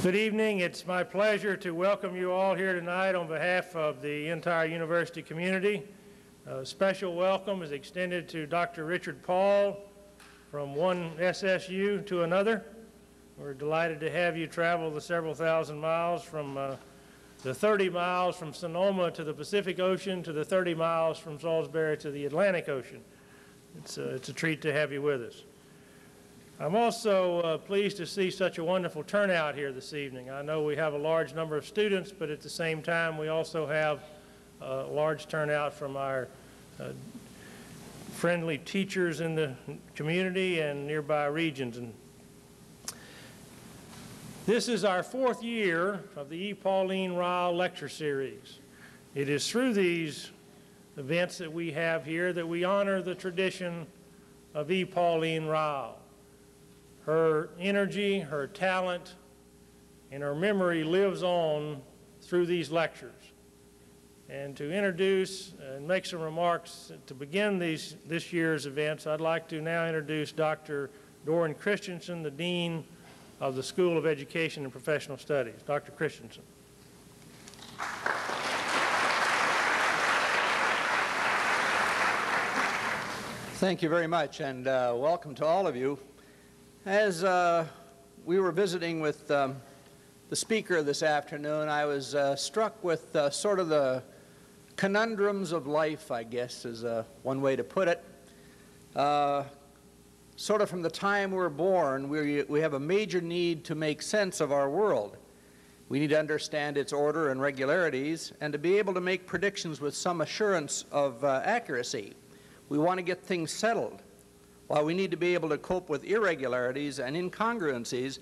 Good evening. It's my pleasure to welcome you all here tonight on behalf of the entire university community. A special welcome is extended to Dr. Richard Paul from one SSU to another. We're delighted to have you travel the several thousand miles from the 30 miles from Sonoma to the Pacific Ocean to the 30 miles from Salisbury to the Atlantic Ocean. It's a treat to have you with us. I'm also pleased to see such a wonderful turnout here this evening. I know we have a large number of students, but at the same time we also have a large turnout from our friendly teachers in the community and nearby regions. And this is our 4th year of the E. Pauline Riall Lecture Series. It is through these events that we have here that we honor the tradition of E. Pauline Riall. Her energy, her talent, and her memory lives on through these lectures. And to introduce and make some remarks to begin this year's events, I'd like to now introduce Dr. Doran Christensen, the Dean of the School of Education and Professional Studies. Dr. Christensen. Thank you very much, and welcome to all of you. As we were visiting with the speaker this afternoon, I was struck with sort of the conundrums of life, I guess is one way to put it. Sort of from the time we're born, we have a major need to make sense of our world. We need to understand its order and regularities and to be able to make predictions with some assurance of accuracy. We want to get things settled. While we need to be able to cope with irregularities and incongruencies,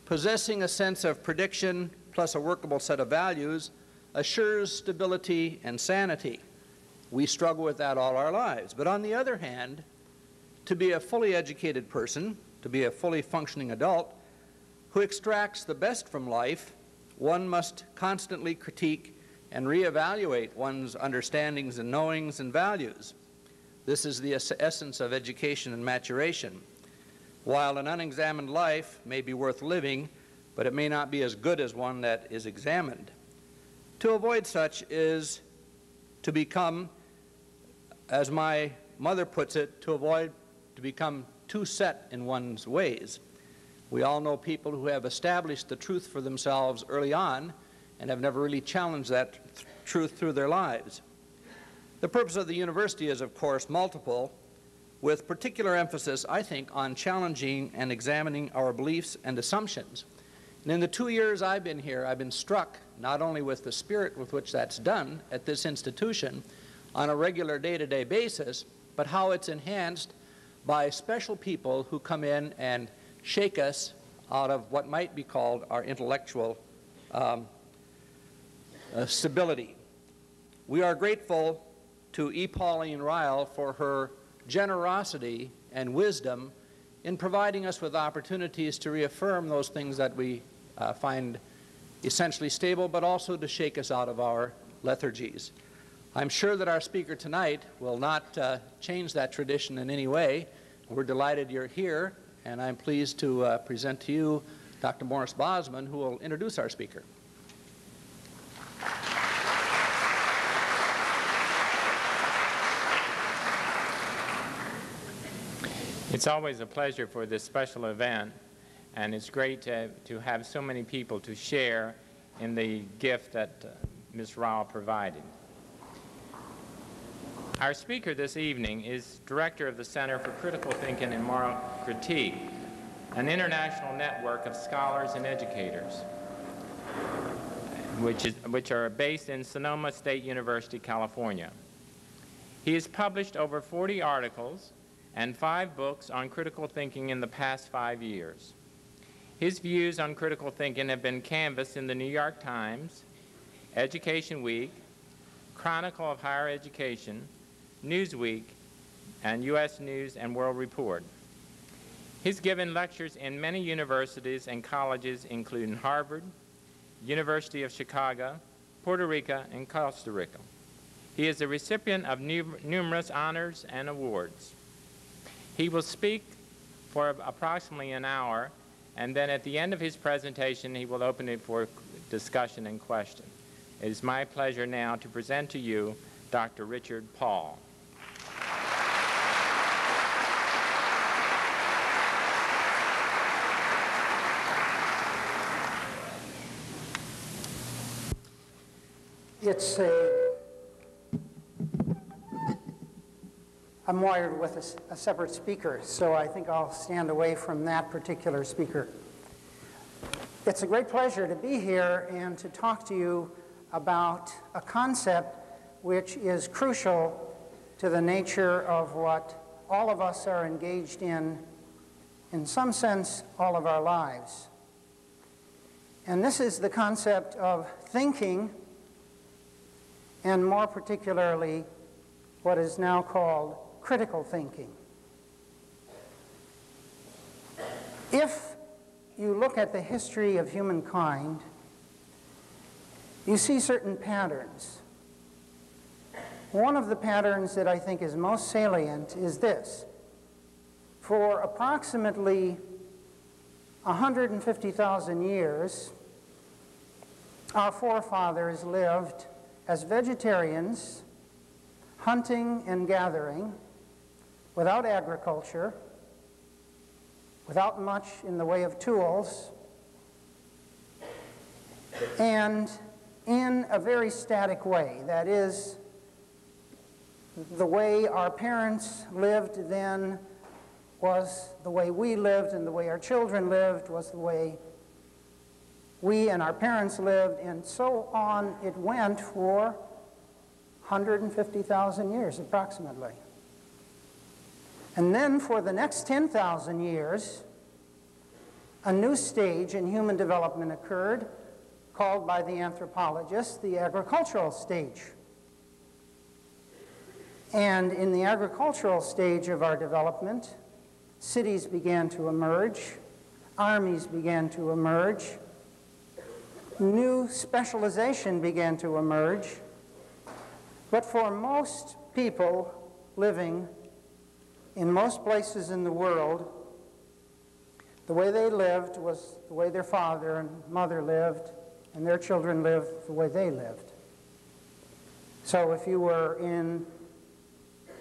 possessing a sense of prediction plus a workable set of values assures stability and sanity. We struggle with that all our lives. But on the other hand, to be a fully educated person, to be a fully functioning adult who extracts the best from life, one must constantly critique and reevaluate one's understandings and knowings and values. This is the essence of education and maturation. While an unexamined life may be worth living, but it may not be as good as one that is examined. To avoid such is to become, as my mother puts it, to become too set in one's ways. We all know people who have established the truth for themselves early on and have never really challenged that truth through their lives. The purpose of the university is, of course, multiple, with particular emphasis, I think, on challenging and examining our beliefs and assumptions. And in the 2 years I've been here, I've been struck not only with the spirit with which that's done at this institution on a regular day-to-day basis, but how it's enhanced by special people who come in and shake us out of what might be called our intellectual stability. We are grateful to E. Pauline Riall for her generosity and wisdom in providing us with opportunities to reaffirm those things that we find essentially stable, but also to shake us out of our lethargies. I'm sure that our speaker tonight will not change that tradition in any way. We're delighted you're here, and I'm pleased to present to you Dr. Morris Bosman, who will introduce our speaker. It's always a pleasure for this special event, and it's great to have so many people to share in the gift that Ms. Riall provided. Our speaker this evening is director of the Center for Critical Thinking and Moral Critique, an international network of scholars and educators, which are based in Sonoma State University, California. He has published over 40 articles and 5 books on critical thinking in the past 5 years. His views on critical thinking have been canvassed in the New York Times, Education Week, Chronicle of Higher Education, Newsweek, and U.S. News and World Report. He's given lectures in many universities and colleges, including Harvard, University of Chicago, Puerto Rico, and Costa Rica. He is the recipient of numerous honors and awards. He will speak for approximately an hour and then at the end of his presentation, he will open it for discussion and question. It is my pleasure now to present to you Dr. Richard Paul. I'm wired with a separate speaker, so I think I'll stand away from that particular speaker. It's a great pleasure to be here and to talk to you about a concept which is crucial to the nature of what all of us are engaged in some sense, all of our lives. And this is the concept of thinking, and more particularly, what is now called critical thinking. If you look at the history of humankind, you see certain patterns. One of the patterns that I think is most salient is this. For approximately 150,000 years, our forefathers lived as vegetarians, hunting and gathering, without agriculture, without much in the way of tools, and in a very static way. That is, the way our parents lived then was the way we lived, and the way our children lived was the way we and our parents lived, and so on it went for 150,000 years approximately. And then for the next 10,000 years, a new stage in human development occurred, called by the anthropologists the agricultural stage. And in the agricultural stage of our development, cities began to emerge, armies began to emerge, new specialization began to emerge. But for most people living in most places in the world, the way they lived was the way their father and mother lived, and their children lived the way they lived. So if you were in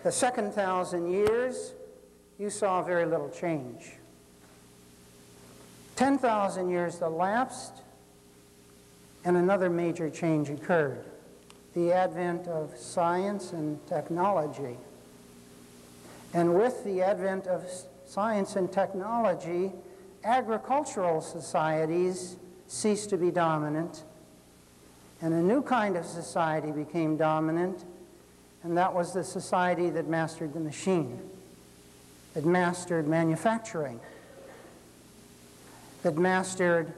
the second 1,000 years, you saw very little change. 10,000 years elapsed, and another major change occurred: the advent of science and technology. And with the advent of science and technology, agricultural societies ceased to be dominant, and a new kind of society became dominant, and that was the society that mastered the machine, that mastered manufacturing, that mastered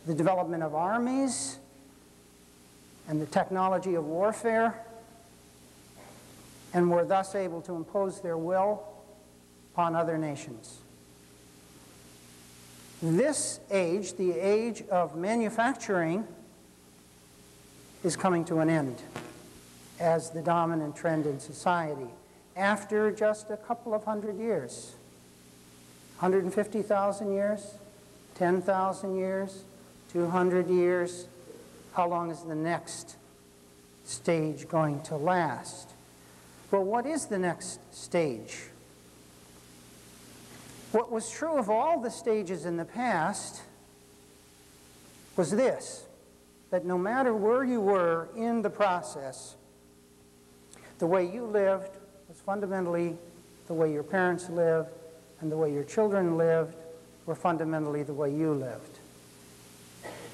the development of armies and the technology of warfare, and were thus able to impose their will upon other nations. This age, the age of manufacturing, is coming to an end as the dominant trend in society after just a couple of hundred years. 150,000 years, 10,000 years, 200 years. How long is the next stage going to last? Well, what is the next stage? What was true of all the stages in the past was this, that no matter where you were in the process, the way you lived was fundamentally the way your parents lived, and the way your children lived were fundamentally the way you lived.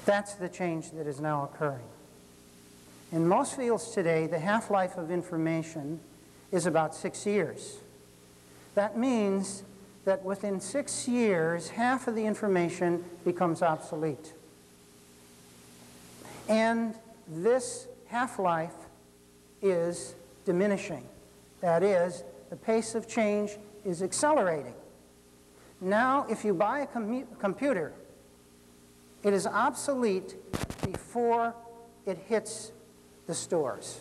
That's the change that is now occurring. In most fields today, the half-life of information is about 6 years. That means that within 6 years, half of the information becomes obsolete. And this half-life is diminishing. That is, the pace of change is accelerating. Now, if you buy a computer, it is obsolete before it hits the stores.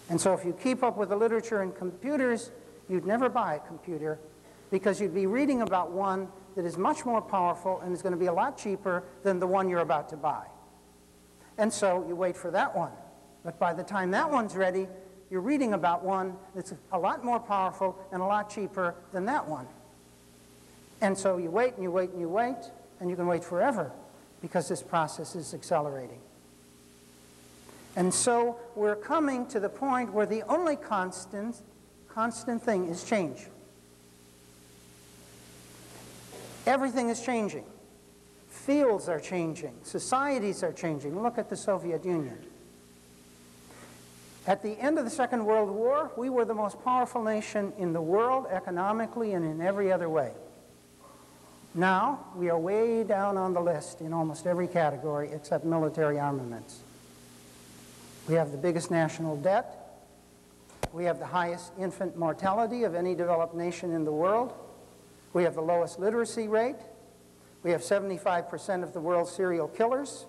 And so if you keep up with the literature in computers, you'd never buy a computer because you'd be reading about one that is much more powerful and is going to be a lot cheaper than the one you're about to buy. And so you wait for that one. But by the time that one's ready, you're reading about one that's a lot more powerful and a lot cheaper than that one. And so you wait and you wait and you wait, and you can wait forever because this process is accelerating. And so we're coming to the point where the only constant thing is change. Everything is changing. Fields are changing. Societies are changing. Look at the Soviet Union. At the end of the Second World War, we were the most powerful nation in the world economically and in every other way. Now, we are way down on the list in almost every category except military armaments. We have the biggest national debt. We have the highest infant mortality of any developed nation in the world. We have the lowest literacy rate. We have 75% of the world's serial killers.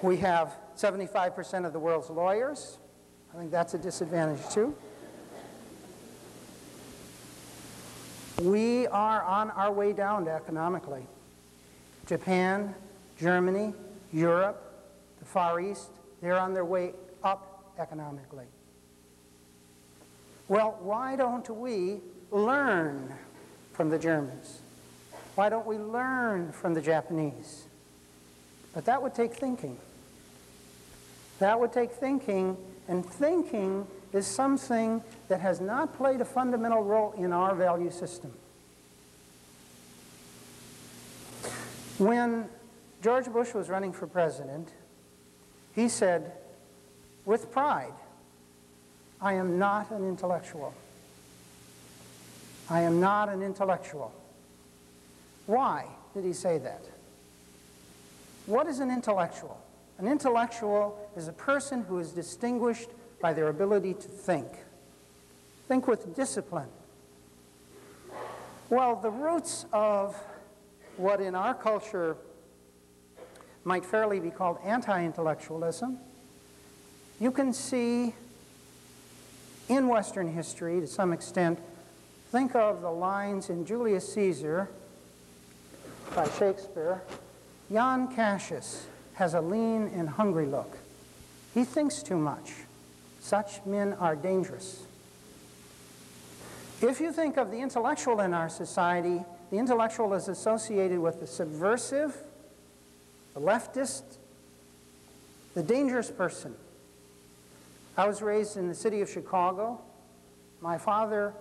We have 75% of the world's lawyers. I think that's a disadvantage too. We are on our way down economically. Japan, Germany, Europe, the Far East, they're on their way up economically. Well, why don't we learn from the Germans? Why don't we learn from the Japanese? But that would take thinking. That would take thinking, and thinking is something that has not played a fundamental role in our value system. When George Bush was running for president, he said, with pride, "I am not an intellectual. I am not an intellectual." Why did he say that? What is an intellectual? An intellectual is a person who is distinguished by their ability to think. Think with discipline. Well, the roots of what in our culture might fairly be called anti-intellectualism, you can see in Western history to some extent. Think of the lines in Julius Caesar by Shakespeare. Jan Cassius has a lean and hungry look. He thinks too much. Such men are dangerous. If you think of the intellectual in our society, the intellectual is associated with the subversive, the leftist, the dangerous person. I was raised in the city of Chicago. My father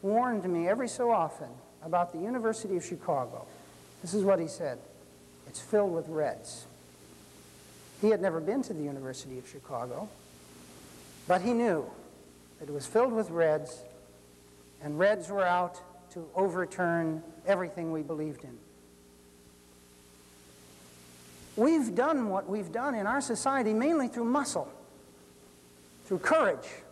warned me every so often about the University of Chicago. This is what he said: "It's filled with Reds." He had never been to the University of Chicago, but he knew that it was filled with Reds, and Reds were out to overturn everything we believed in. We've done what we've done in our society mainly through muscle, through courage,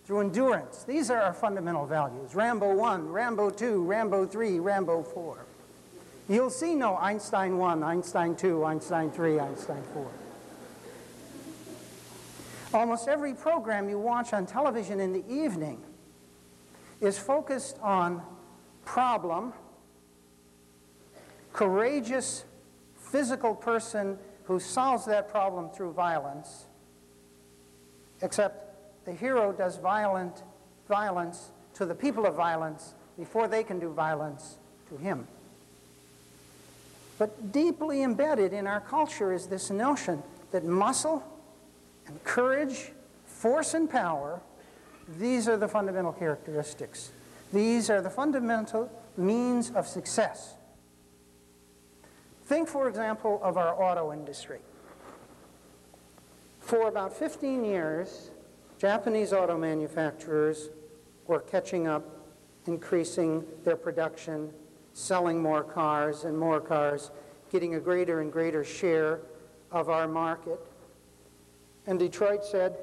through endurance. These are our fundamental values. Rambo 1, Rambo 2, Rambo 3, Rambo 4. You'll see no Einstein 1, Einstein 2, Einstein 3, Einstein 4. Almost every program you watch on television in the evening is focused on problem, courageous physical person who solves that problem through violence, except the hero does violence to the people of violence before they can do violence to him. But deeply embedded in our culture is this notion that muscle and courage, force and power, these are the fundamental characteristics. These are the fundamental means of success. Think, for example, of our auto industry. For about 15 years, Japanese auto manufacturers were catching up, increasing their production, selling more cars and more cars, getting a greater and greater share of our market. And Detroit said,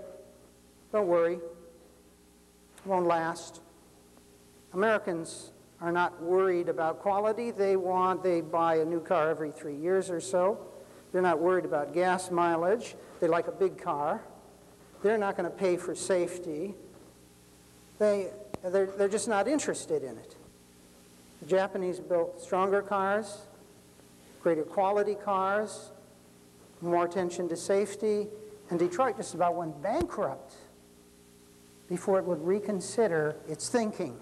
"Don't worry, it won't last." Americans are not worried about quality. They buy a new car every 3 years or so. They're not worried about gas mileage. They like a big car. They're not going to pay for safety. They're just not interested in it. The Japanese built stronger cars, greater quality cars, more attention to safety, and Detroit just about went bankrupt before it would reconsider its thinking.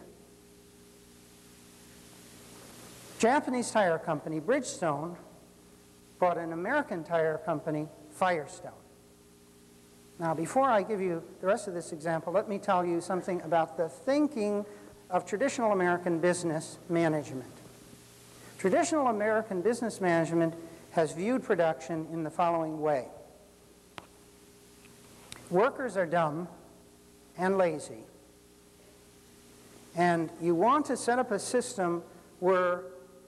Japanese tire company Bridgestone bought an American tire company, Firestone. Now, before I give you the rest of this example, let me tell you something about the thinking of traditional American business management. Traditional American business management has viewed production in the following way. Workers are dumb and lazy, and you want to set up a system where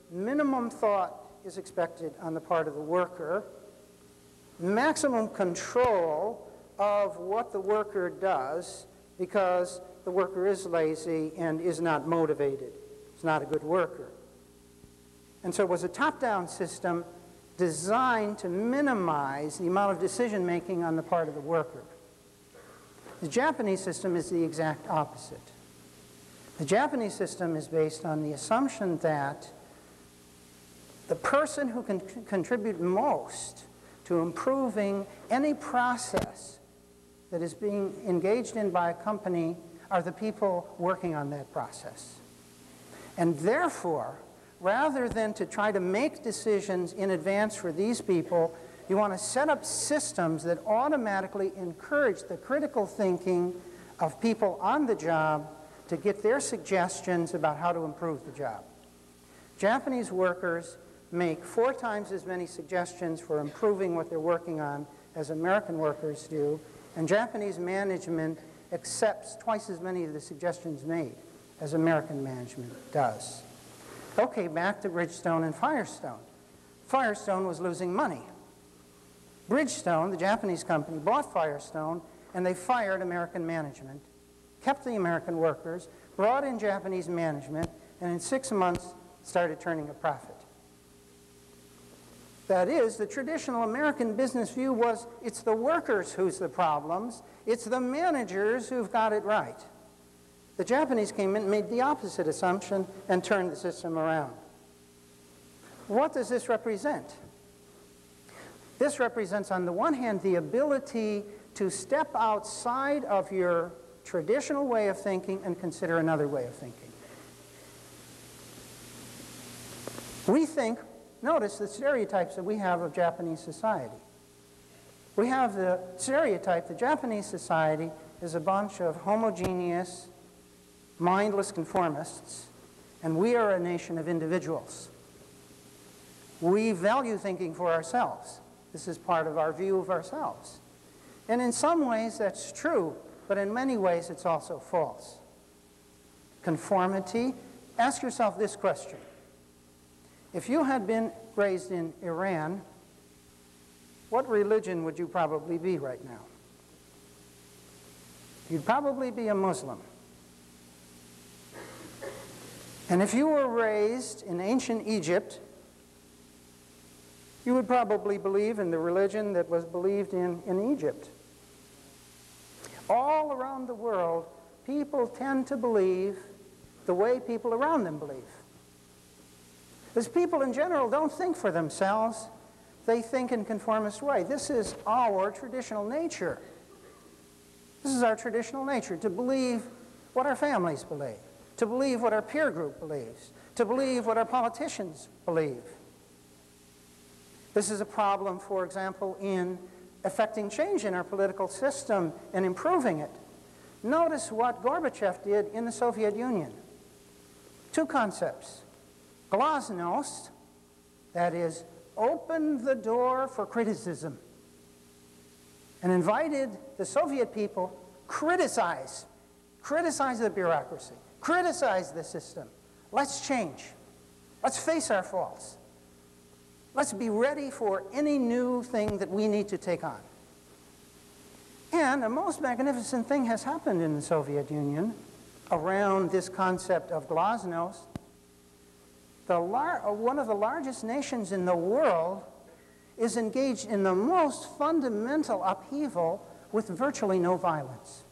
minimum thought is expected on the part of the worker, maximum control of what the worker does because the worker is lazy and is not motivated. It's not a good worker. And so it was a top-down system designed to minimize the amount of decision-making on the part of the worker. The Japanese system is the exact opposite. The Japanese system is based on the assumption that the person who can contribute most to improving any process that is being engaged in by a company are the people working on that process. And therefore, rather than to try to make decisions in advance for these people, you want to set up systems that automatically encourage the critical thinking of people on the job to get their suggestions about how to improve the job. Japanese workers make 4 times as many suggestions for improving what they're working on as American workers do, and Japanese management accepts twice as many of the suggestions made as American management does. Okay, back to Bridgestone and Firestone. Firestone was losing money. Bridgestone, the Japanese company, bought Firestone, and they fired American management, kept the American workers, brought in Japanese management, and in 6 months started turning a profit. That is, the traditional American business view was it's the workers who's the problems, it's the managers who've got it right. The Japanese came in and made the opposite assumption and turned the system around. What does this represent? This represents, on the one hand, the ability to step outside of your traditional way of thinking and consider another way of thinking. We think, notice the stereotypes that we have of Japanese society. We have the stereotype that Japanese society is a bunch of homogeneous, mindless conformists, and we are a nation of individuals. We value thinking for ourselves. This is part of our view of ourselves. And in some ways that's true, but in many ways it's also false. Conformity. Ask yourself this question. If you had been raised in Iran, what religion would you probably be right now? You'd probably be a Muslim. And if you were raised in ancient Egypt, you would probably believe in the religion that was believed in Egypt. All around the world, people tend to believe the way people around them believe. Because people in general don't think for themselves, they think in conformist way. This is our traditional nature. This is our traditional nature, to believe what our families believe, to believe what our peer group believes, to believe what our politicians believe. This is a problem, for example, in effecting change in our political system and improving it. Notice what Gorbachev did in the Soviet Union. 2 concepts. Glasnost, that is, opened the door for criticism and invited the Soviet people, criticize the bureaucracy, criticize the system. Let's change. Let's face our faults. Let's be ready for any new thing that we need to take on. And a most magnificent thing has happened in the Soviet Union around this concept of glasnost. One of the largest nations in the world is engaged in the most fundamental upheaval with virtually no violence.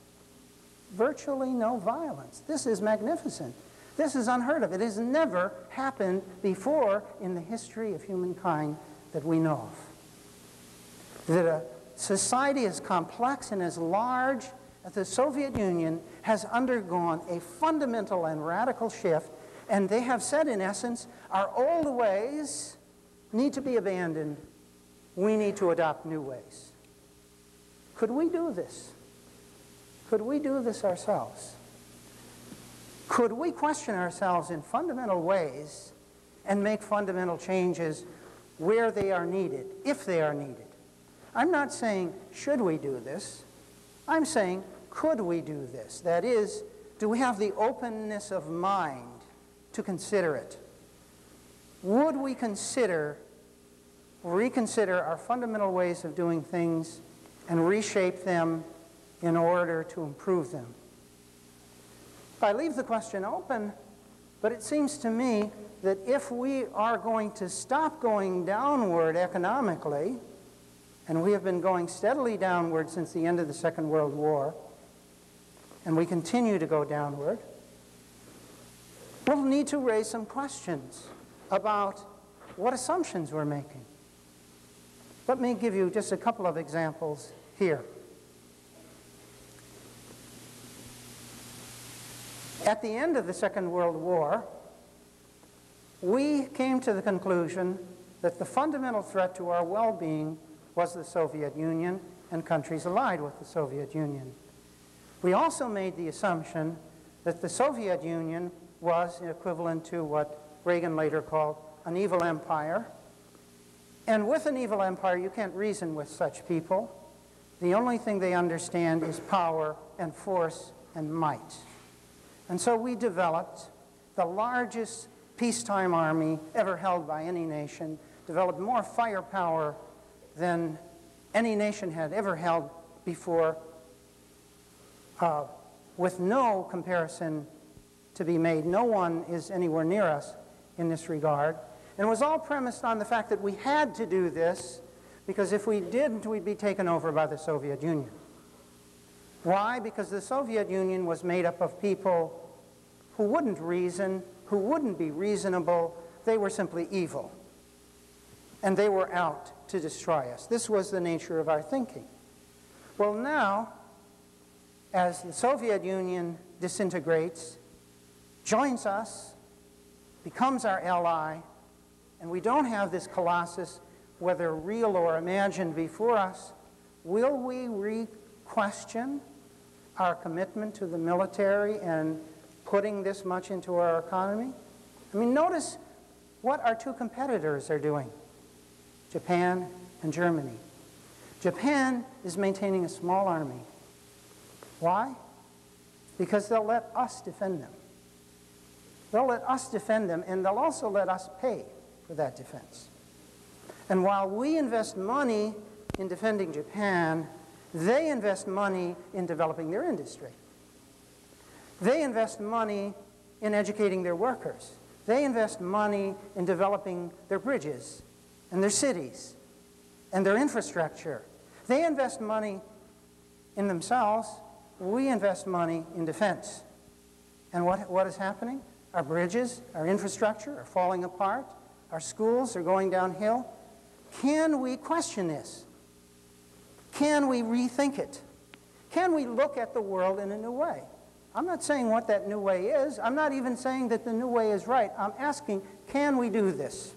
Virtually no violence. This is magnificent. This is unheard of. It has never happened before in the history of humankind that we know of. That a society as complex and as large as the Soviet Union has undergone a fundamental and radical shift, and they have said, in essence, our old ways need to be abandoned. We need to adopt new ways. Could we do this? Could we do this ourselves? Could we question ourselves in fundamental ways and make fundamental changes where they are needed, if they are needed? I'm not saying, should we do this? I'm saying, could we do this? That is, do we have the openness of mind to consider it? Would we reconsider our fundamental ways of doing things and reshape them in order to improve them? I leave the question open, but it seems to me that if we are going to stop going downward economically, and we have been going steadily downward since the end of the Second World War, and we continue to go downward, we'll need to raise some questions about what assumptions we're making. Let me give you just a couple of examples here. At the end of the Second World War, we came to the conclusion that the fundamental threat to our well-being was the Soviet Union and countries allied with the Soviet Union. We also made the assumption that the Soviet Union was equivalent to what Reagan later called an evil empire. And with an evil empire, you can't reason with such people. The only thing they understand is power and force and might. And so we developed the largest peacetime army ever held by any nation, developed more firepower than any nation had ever held before, with no comparison to be made. No one is anywhere near us in this regard. And it was all premised on the fact that we had to do this, because if we didn't, we'd be taken over by the Soviet Union. Why? Because the Soviet Union was made up of people who wouldn't reason, who wouldn't be reasonable. They were simply evil. And they were out to destroy us. This was the nature of our thinking. Well, now, as the Soviet Union disintegrates, joins us, becomes our ally, and we don't have this colossus, whether real or imagined, before us, will we re-question our commitment to the military and putting this much into our economy? I mean, notice what our two competitors are doing, Japan and Germany. Japan is maintaining a small army. Why? Because they'll let us defend them. They'll let us defend them, and they'll also let us pay for that defense. And while we invest money in defending Japan, they invest money in developing their industry. They invest money in educating their workers. They invest money in developing their bridges and their cities and their infrastructure. They invest money in themselves. We invest money in defense. And what is happening? Our bridges, our infrastructure are falling apart. Our schools are going downhill. Can we question this? Can we rethink it? Can we look at the world in a new way? I'm not saying what that new way is. I'm not even saying that the new way is right. I'm asking, can we do this?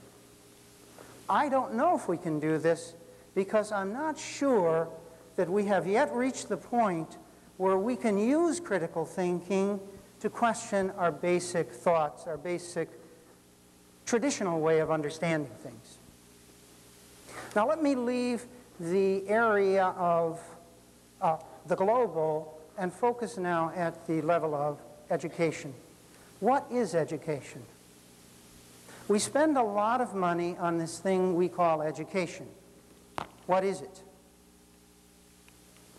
I don't know if we can do this, because I'm not sure that we have yet reached the point where we can use critical thinking to question our basic thoughts, our basic traditional way of understanding things. Now let me leave the area of the global and focus now at the level of education. What is education? We spend a lot of money on this thing we call education. What is it?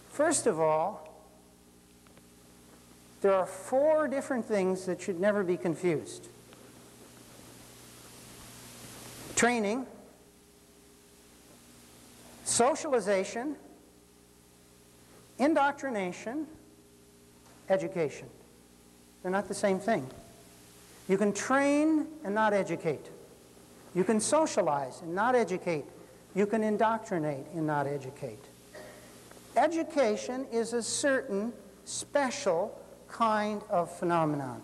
First of all, there are 4 different things that should never be confused. Training, socialization, indoctrination, education. They're not the same thing. You can train and not educate. You can socialize and not educate. You can indoctrinate and not educate. Education is a certain special kind of phenomenon.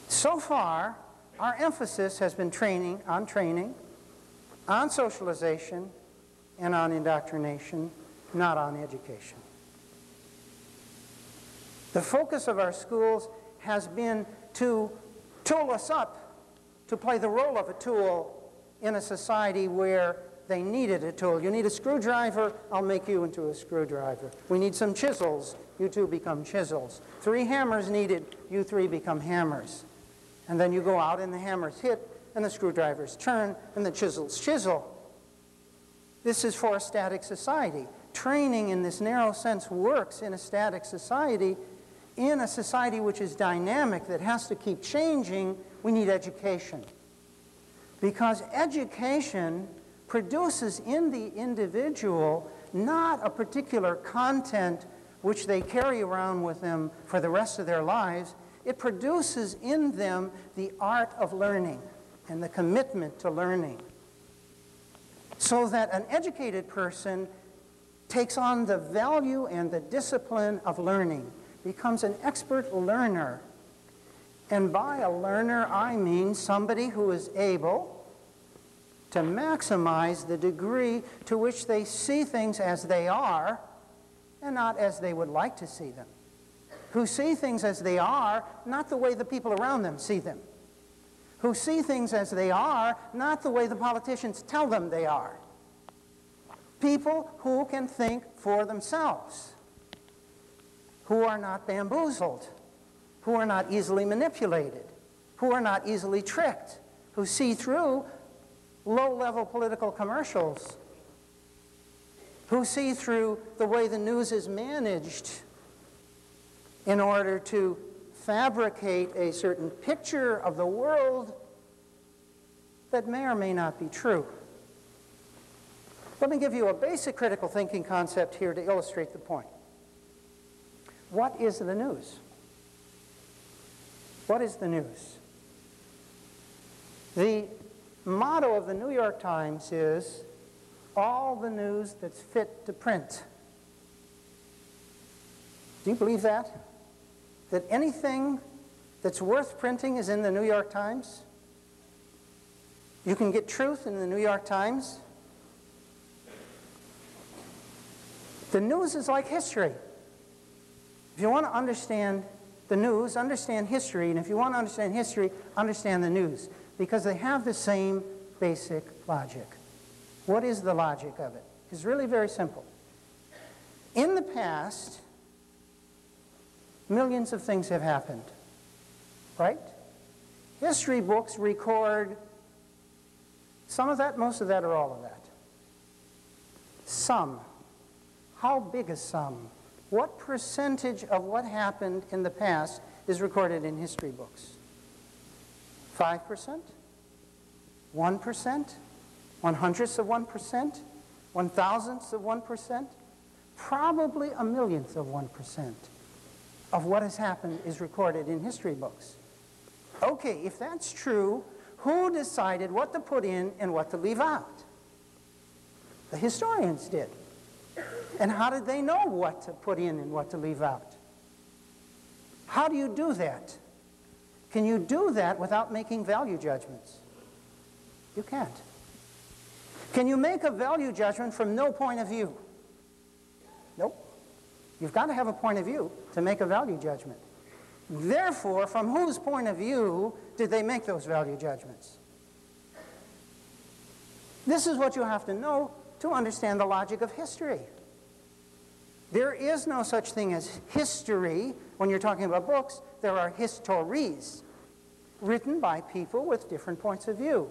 So far, our emphasis has been training, on socialization, and on indoctrination, not on education. The focus of our schools has been to tool us up to play the role of a tool in a society where they needed a tool. You need a screwdriver, I'll make you into a screwdriver. We need some chisels, you two become chisels. 3 hammers needed, you 3 become hammers. And then you go out and the hammers hit, and the screwdrivers turn, and the chisels chisel. This is for a static society. Training in this narrow sense works in a static society. In a society which is dynamic, that has to keep changing, we need education. Because education produces in the individual not a particular content which they carry around with them for the rest of their lives. It produces in them the art of learning and the commitment to learning. So that an educated person takes on the value and the discipline of learning, becomes an expert learner. And by a learner, I mean somebody who is able to maximize the degree to which they see things as they are and not as they would like to see them. Who see things as they are, not the way the people around them see them. Who see things as they are, not the way the politicians tell them they are. People who can think for themselves, who are not bamboozled, who are not easily manipulated, who are not easily tricked, who see through low-level political commercials, who see through the way the news is managed in order to fabricate a certain picture of the world that may or may not be true. Let me give you a basic critical thinking concept here to illustrate the point. What is the news? What is the news? The motto of the New York Times is, all the news that's fit to print. Do you believe that? That anything that's worth printing is in the New York Times? You can get truth in the New York Times. The news is like history. If you want to understand the news, understand history, and if you want to understand history, understand the news, because they have the same basic logic. What is the logic of it? It's really very simple. In the past, millions of things have happened, right? History books record some of that, most of that, or all of that. Some. How big is some? What percentage of what happened in the past is recorded in history books? 5%? 1%? 1/100th of 1%? 1,000th of 1%? Probably a millionth of 1% of what has happened is recorded in history books. Okay, if that's true, who decided what to put in and what to leave out? The historians did. And how did they know what to put in and what to leave out? How do you do that? Can you do that without making value judgments? You can't. Can you make a value judgment from no point of view? Nope. You've got to have a point of view to make a value judgment. Therefore, from whose point of view did they make those value judgments? This is what you have to know to understand the logic of history. There is no such thing as history. When you're talking about books, there are histories written by people with different points of view.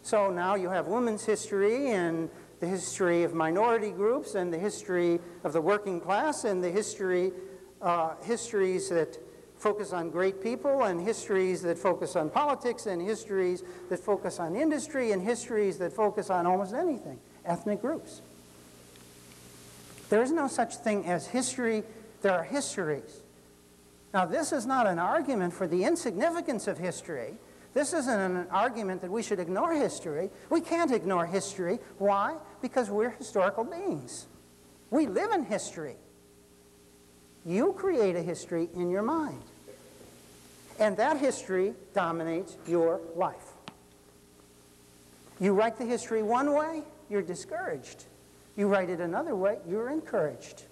So now you have women's history and the history of minority groups and the history of the working class and the histories that focus on great people and histories that focus on politics and histories that focus on industry and histories that focus on almost anything, ethnic groups. There is no such thing as history. There are histories. Now, this is not an argument for the insignificance of history. This isn't an argument that we should ignore history. We can't ignore history. Why? Because we're historical beings. We live in history. You create a history in your mind. And that history dominates your life. You write the history one way, you're discouraged. You write it another way, you're encouraged.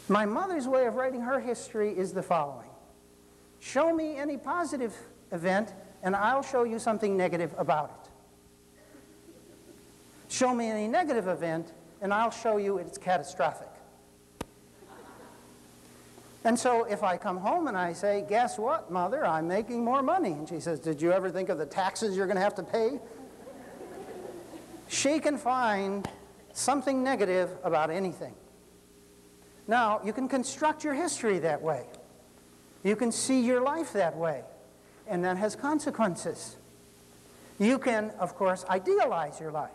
My mother's way of writing her history is the following. Show me any positive event, and I'll show you something negative about it. Show me any negative event, and I'll show you it's catastrophic. And so if I come home and I say, guess what, Mother, I'm making more money. And she says, did you ever think of the taxes you're going to have to pay? She can find something negative about anything. Now, you can construct your history that way. You can see your life that way. And that has consequences. You can, of course, idealize your life.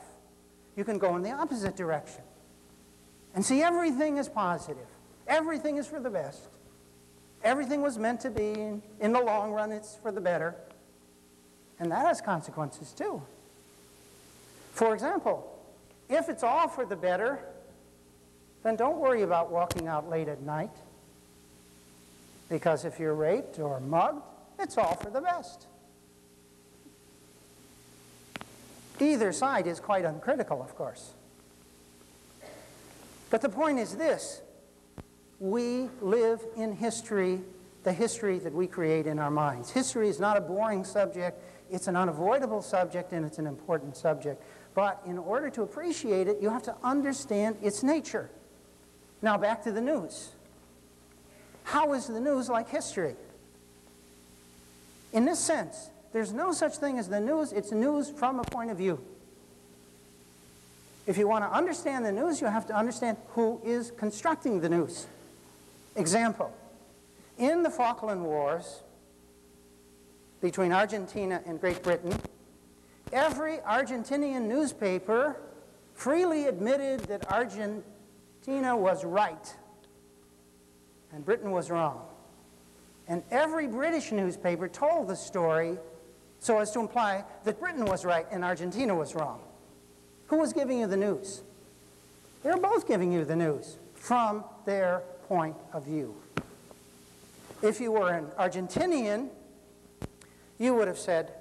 You can go in the opposite direction and see everything is positive. Everything is for the best. Everything was meant to be. In the long run, it's for the better. And that has consequences, too. For example, if it's all for the better, then don't worry about walking out late at night. Because if you're raped or mugged, it's all for the best. Either side is quite uncritical, of course. But the point is this. We live in history, the history that we create in our minds. History is not a boring subject. It's an unavoidable subject, and it's an important subject. But in order to appreciate it, you have to understand its nature. Now, back to the news. How is the news like history? In this sense, there's no such thing as the news. It's news from a point of view. If you want to understand the news, you have to understand who is constructing the news. Example, in the Falkland Wars between Argentina and Great Britain, every Argentinian newspaper freely admitted that Argentina was right and Britain was wrong. And every British newspaper told the story so as to imply that Britain was right and Argentina was wrong. Who was giving you the news? They're both giving you the news from their point of view. If you were an Argentinian, you would have said,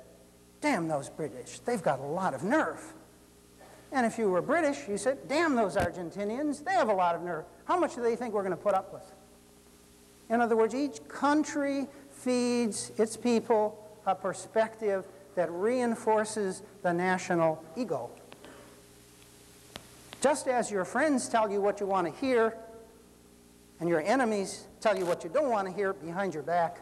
damn those British, they've got a lot of nerve. And if you were British, you said, damn those Argentinians, they have a lot of nerve. How much do they think we're going to put up with? In other words, each country feeds its people a perspective that reinforces the national ego. Just as your friends tell you what you want to hear, and your enemies tell you what you don't want to hear behind your back.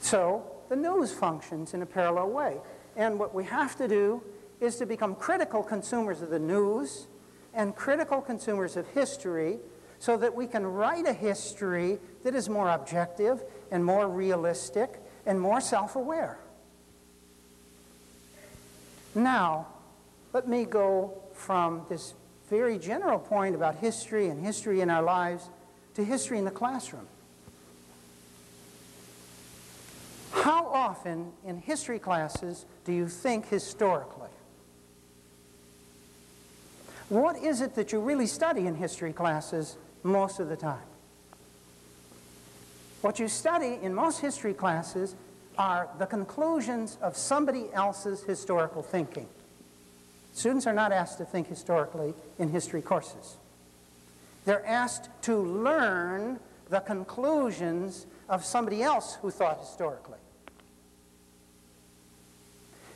So the news functions in a parallel way. And what we have to do is to become critical consumers of the news and critical consumers of history so that we can write a history that is more objective and more realistic and more self-aware. Now, let me go from this very general point about history and history in our lives to history in the classroom. How often in history classes do you think historically? What is it that you really study in history classes most of the time? What you study in most history classes are the conclusions of somebody else's historical thinking. Students are not asked to think historically in history courses. They're asked to learn the conclusions of somebody else who thought historically.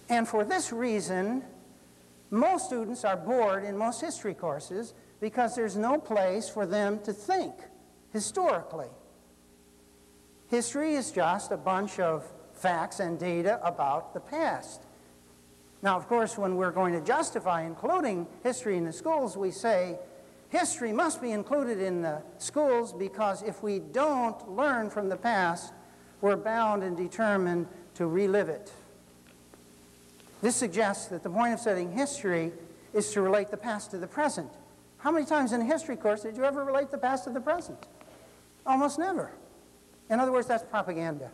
And for this reason, most students are bored in most history courses because there's no place for them to think historically. History is just a bunch of facts and data about the past. Now, of course, when we're going to justify including history in the schools, we say history must be included in the schools because if we don't learn from the past, we're bound and determined to relive it. This suggests that the point of studying history is to relate the past to the present, How many times in a history course did you ever relate the past to the present? Almost never. In other words, that's propaganda.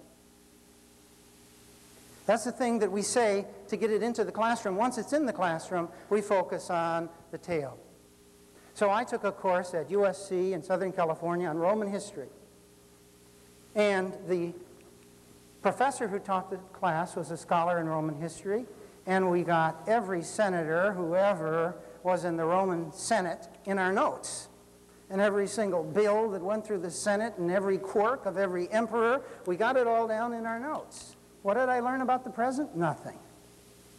That's the thing that we say to get it into the classroom. Once it's in the classroom, we focus on the tale. So I took a course at USC in Southern California on Roman history. And the professor who taught the class was a scholar in Roman history, and we got every senator, whoever was in the Roman Senate, in our notes. And every single bill that went through the Senate and every quirk of every emperor, we got it all down in our notes. What did I learn about the present? Nothing.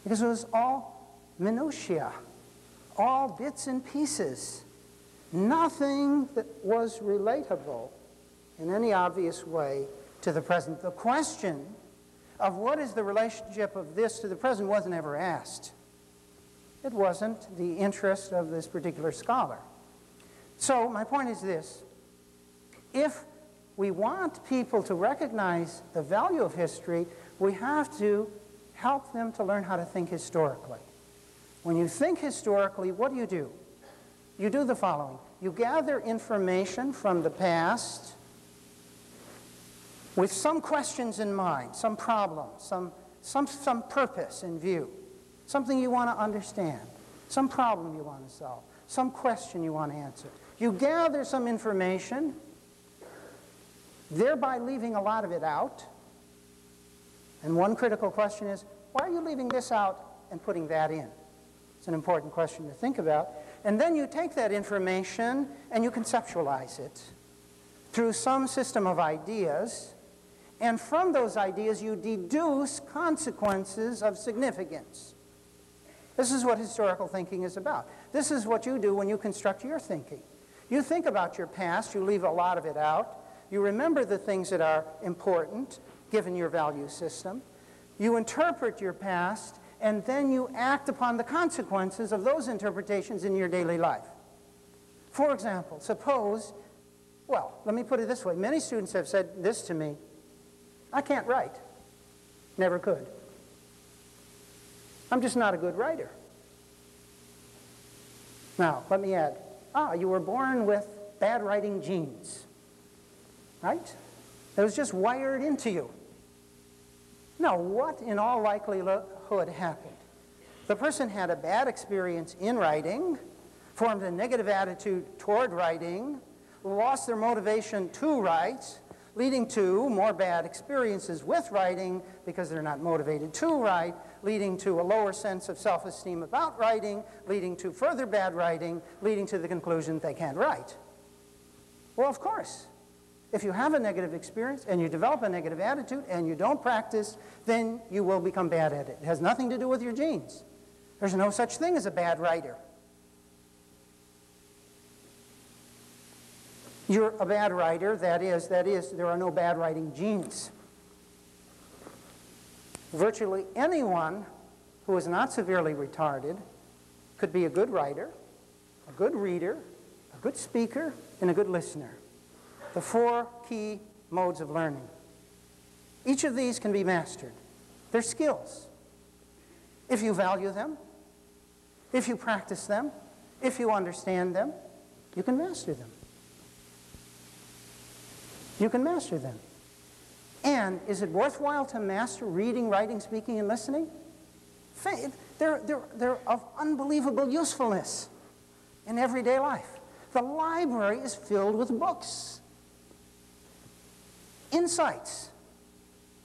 Because it was all minutiae, all bits and pieces. Nothing that was relatable in any obvious way to the present. The question of what is the relationship of this to the present wasn't ever asked. It wasn't the interest of this particular scholar. So my point is this. If we want people to recognize the value of history, we have to help them to learn how to think historically. When you think historically, what do? You do the following. You gather information from the past with some questions in mind, some problem, some purpose in view, something you want to understand, some problem you want to solve, some question you want to answer. You gather some information, thereby leaving a lot of it out. And one critical question is, why are you leaving this out and putting that in? It's an important question to think about. And then you take that information and you conceptualize it through some system of ideas, and from those ideas you deduce consequences of significance. This is what historical thinking is about. This is what you do when you construct your thinking. You think about your past, you leave a lot of it out, you remember the things that are important given your value system, you interpret your past, and then you act upon the consequences of those interpretations in your daily life. For example, suppose, well, let me put it this way. Many students have said this to me: I can't write. Never could. I'm just not a good writer. Now, let me add, you were born with bad writing genes, right? It was just wired into you. Now, what in all likelihood happened? The person had a bad experience in writing, formed a negative attitude toward writing, lost their motivation to write, leading to more bad experiences with writing because they're not motivated to write, leading to a lower sense of self-esteem about writing, leading to further bad writing, leading to the conclusion they can't write. Well, of course. If you have a negative experience and you develop a negative attitude and you don't practice, then you will become bad at it. It has nothing to do with your genes. There's no such thing as a bad writer. You're a bad writer, that is, there are no bad writing genes. Virtually anyone who is not severely retarded could be a good writer, a good reader, a good speaker, and a good listener. The four key modes of learning. Each of these can be mastered. They're skills. If you value them, if you practice them, if you understand them, you can master them. You can master them. And is it worthwhile to master reading, writing, speaking, and listening? They're of unbelievable usefulness in everyday life. The library is filled with books. Insights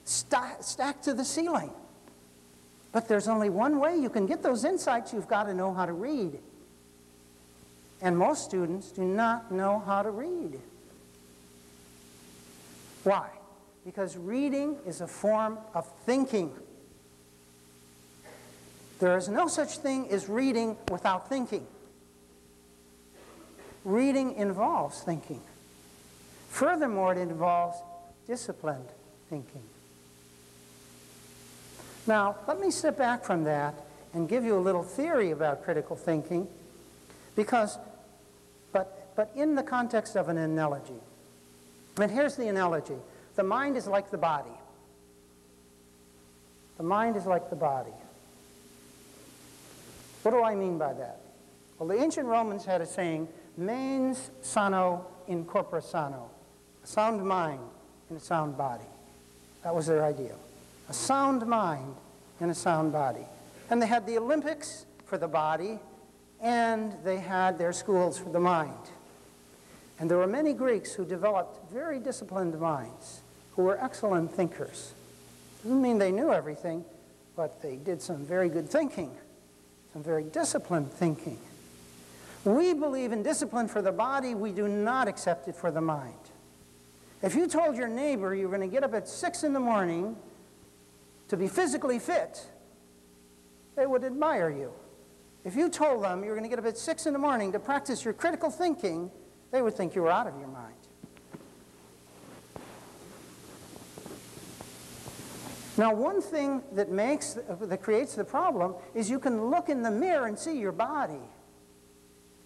stacked to the ceiling. But there's only one way you can get those insights. You've got to know how to read. And most students do not know how to read. Why? Because reading is a form of thinking. There is no such thing as reading without thinking. Reading involves thinking. Furthermore, it involves disciplined thinking. Now, let me step back from that and give you a little theory about critical thinking, but in the context of an analogy. And here's the analogy. The mind is like the body. The mind is like the body. What do I mean by that? Well, the ancient Romans had a saying, mens sano in corpore sano, a sound mind in a sound body. That was their ideal. A sound mind in a sound body. And they had the Olympics for the body, and they had their schools for the mind. And there were many Greeks who developed very disciplined minds, who were excellent thinkers. Doesn't mean they knew everything, but they did some very good thinking, some very disciplined thinking. We believe in discipline for the body, we do not accept it for the mind. If you told your neighbor you were going to get up at 6 in the morning to be physically fit, they would admire you. If you told them you were going to get up at 6 in the morning to practice your critical thinking, they would think you were out of your mind. Now, one thing that creates the problem is you can look in the mirror and see your body,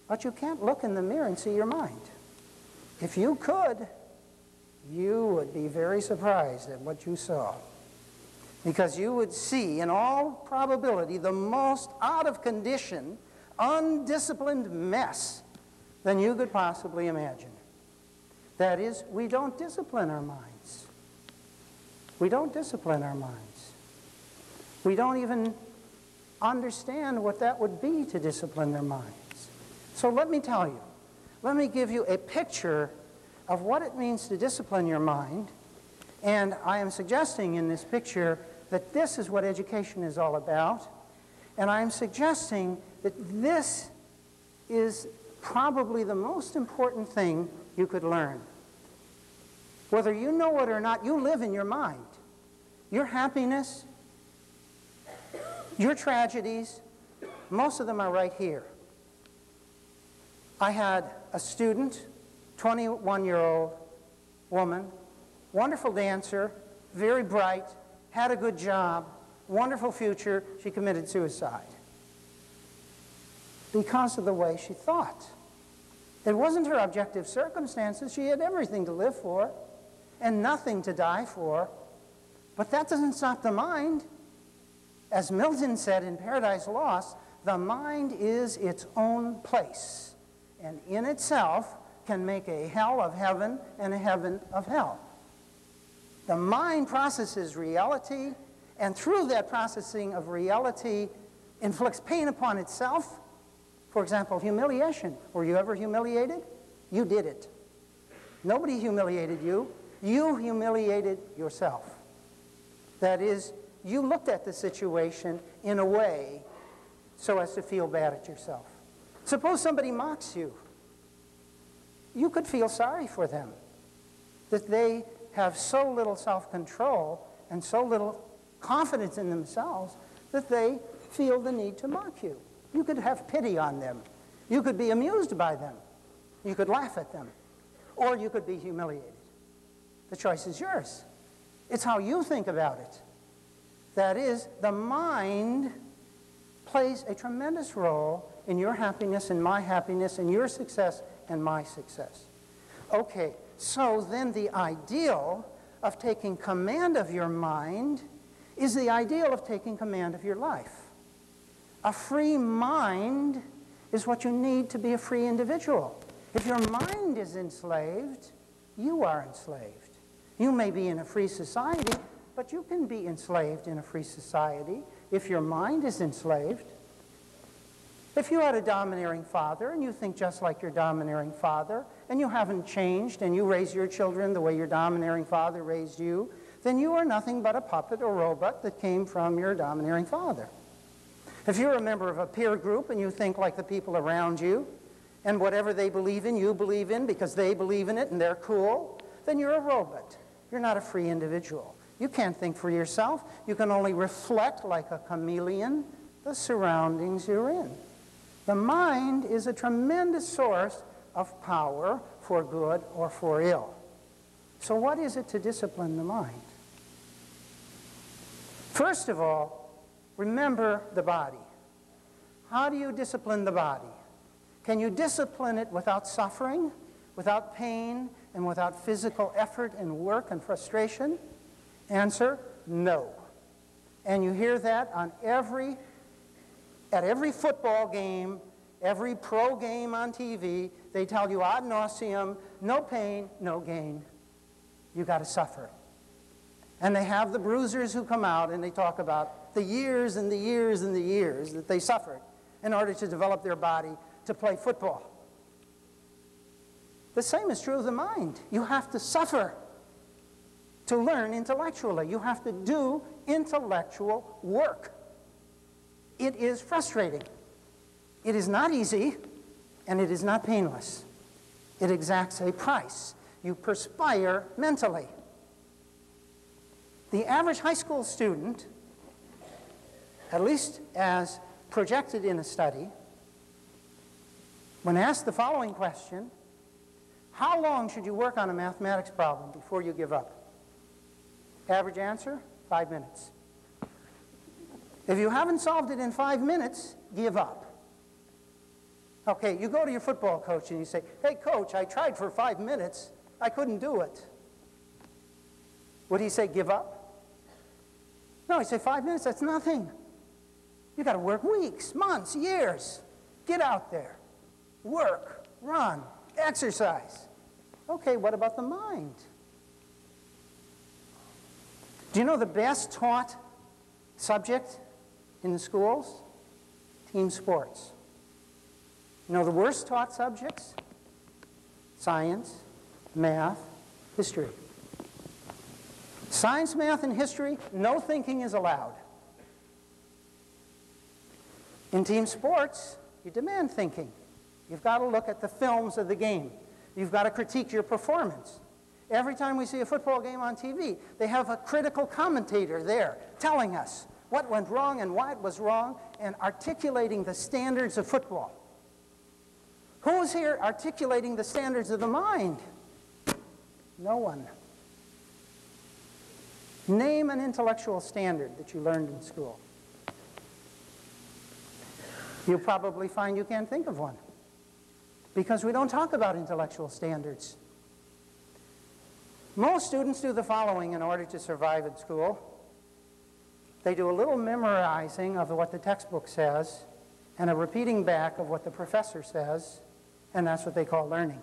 but you can't look in the mirror and see your mind. If you could, you would be very surprised at what you saw, because you would see, in all probability, the most out-of-condition, undisciplined mess than you could possibly imagine. That is, we don't discipline our minds. We don't discipline our minds. We don't even understand what that would be to discipline their minds. So let me tell you, let me give you a picture of what it means to discipline your mind. And I am suggesting in this picture that this is what education is all about. And I'm suggesting that this is probably the most important thing you could learn. Whether you know it or not, you live in your mind. Your happiness, your tragedies, most of them are right here. I had a student, 21-year-old woman, wonderful dancer, very bright, had a good job, wonderful future. She committed suicide because of the way she thought. It wasn't her objective circumstances. She had everything to live for and nothing to die for. But that doesn't stop the mind. As Milton said in Paradise Lost, the mind is its own place, and in itself can make a hell of heaven and a heaven of hell. The mind processes reality, and through that processing of reality inflicts pain upon itself. For example, humiliation. Were you ever humiliated? You did it. Nobody humiliated you. You humiliated yourself. That is, you looked at the situation in a way so as to feel bad at yourself. Suppose somebody mocks you. You could feel sorry for them, that they have so little self-control and so little confidence in themselves that they feel the need to mock you. You could have pity on them. You could be amused by them. You could laugh at them. Or you could be humiliated. The choice is yours. It's how you think about it. That is, the mind plays a tremendous role in your happiness and my happiness, in your success and my success. Okay, so then the ideal of taking command of your mind is the ideal of taking command of your life. A free mind is what you need to be a free individual. If your mind is enslaved, you are enslaved. You may be in a free society, but you can be enslaved in a free society if your mind is enslaved. If you had a domineering father and you think just like your domineering father, and you haven't changed, and you raise your children the way your domineering father raised you, then you are nothing but a puppet or robot that came from your domineering father. If you're a member of a peer group and you think like the people around you, and whatever they believe in, you believe in because they believe in it and they're cool, then you're a robot. You're not a free individual. You can't think for yourself. You can only reflect like a chameleon the surroundings you're in. The mind is a tremendous source of power for good or for ill. So what is it to discipline the mind? First of all, remember the body. How do you discipline the body? Can you discipline it without suffering, without pain, and without physical effort and work and frustration? Answer, no. And you hear that on at every football game Every pro game on TV, they tell you ad nauseum, no pain, no gain. You got to suffer. And they have the bruisers who come out and they talk about the years and the years and the years that they suffered in order to develop their body to play football. The same is true of the mind. You have to suffer to learn intellectually. You have to do intellectual work. It is frustrating. It is not easy, and it is not painless. It exacts a price. You perspire mentally. The average high school student, at least as projected in a study, when asked the following question, how long should you work on a mathematics problem before you give up? Average answer, 5 minutes. If you haven't solved it in 5 minutes, give up. Okay, you go to your football coach and you say, hey, coach, I tried for 5 minutes. I couldn't do it. Would he say, give up? No, he'd say, 5 minutes, that's nothing. You got to work weeks, months, years. Get out there. Work, run, exercise. Okay, what about the mind? Do you know the best taught subject in the schools? Team sports. You know the worst taught subjects? Science, math, history. Science, math, and history, no thinking is allowed. In team sports, you demand thinking. You've got to look at the films of the game. You've got to critique your performance. Every time we see a football game on TV, they have a critical commentator there telling us what went wrong and why it was wrong and articulating the standards of football. Who's here articulating the standards of the mind? No one. Name an intellectual standard that you learned in school. You'll probably find you can't think of one, because we don't talk about intellectual standards. Most students do the following in order to survive at school. They do a little memorizing of what the textbook says and a repeating back of what the professor says, and that's what they call learning.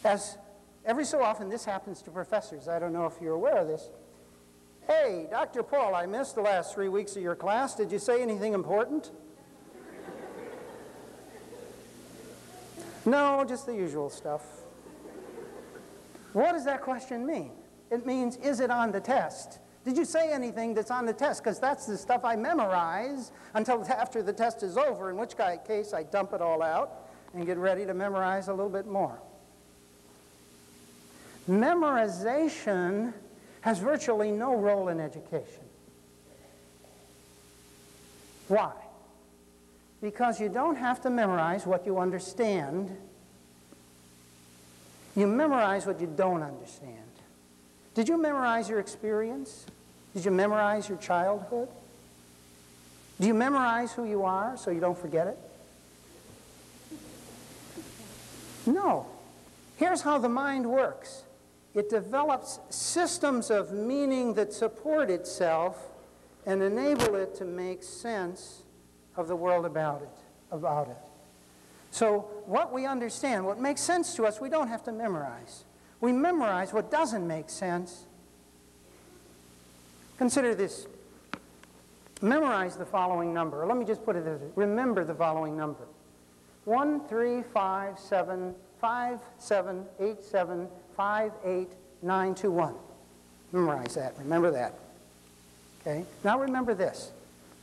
As every so often this happens to professors. I don't know if you're aware of this. Hey, Dr. Paul, I missed the last 3 weeks of your class. Did you say anything important? No, just the usual stuff. What does that question mean? It means, is it on the test? Did you say anything that's on the test? Because that's the stuff I memorize until after the test is over, in which case I dump it all out and get ready to memorize a little bit more. Memorization has virtually no role in education. Why? Because you don't have to memorize what you understand. You memorize what you don't understand. Did you memorize your experience? Did you memorize your childhood? Do you memorize who you are so you don't forget it? No. Here's how the mind works. It develops systems of meaning that support itself and enable it to make sense of the world about it. So what we understand, what makes sense to us, we don't have to memorize. We memorize what doesn't make sense. Consider this. Memorize the following number. Let me just put it this way. Remember the following number. 1, 3, 5, 7, 5, 7, 8, 7, 5, 8, 9, 2, 1. Memorize that. Remember that. Okay? Now remember this.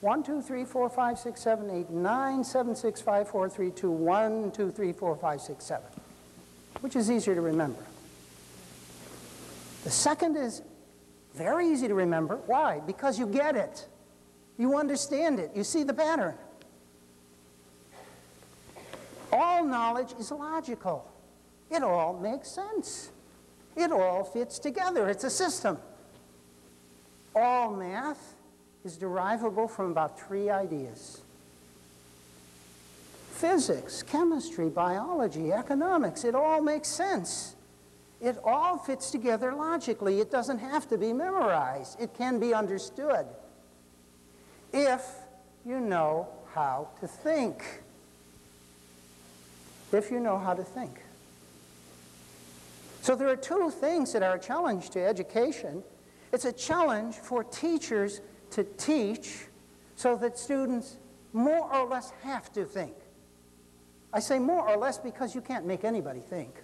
1, 2, 3, 4, 5, 6, 7, 8, 9, 7, 6, 5, 4, 3, 2, 1, 2, 3, 4, 5, 6, 7. Which is easier to remember? The second is very easy to remember. Why? Because you get it. You understand it. You see the pattern. All knowledge is logical. It all makes sense. It all fits together. It's a system. All math is derivable from about 3 ideas. Physics, chemistry, biology, economics, it all makes sense. It all fits together logically. It doesn't have to be memorized. It can be understood if you know how to think. If you know how to think. So there are two things that are a challenge to education. It's a challenge for teachers to teach so that students more or less have to think. I say more or less because you can't make anybody think.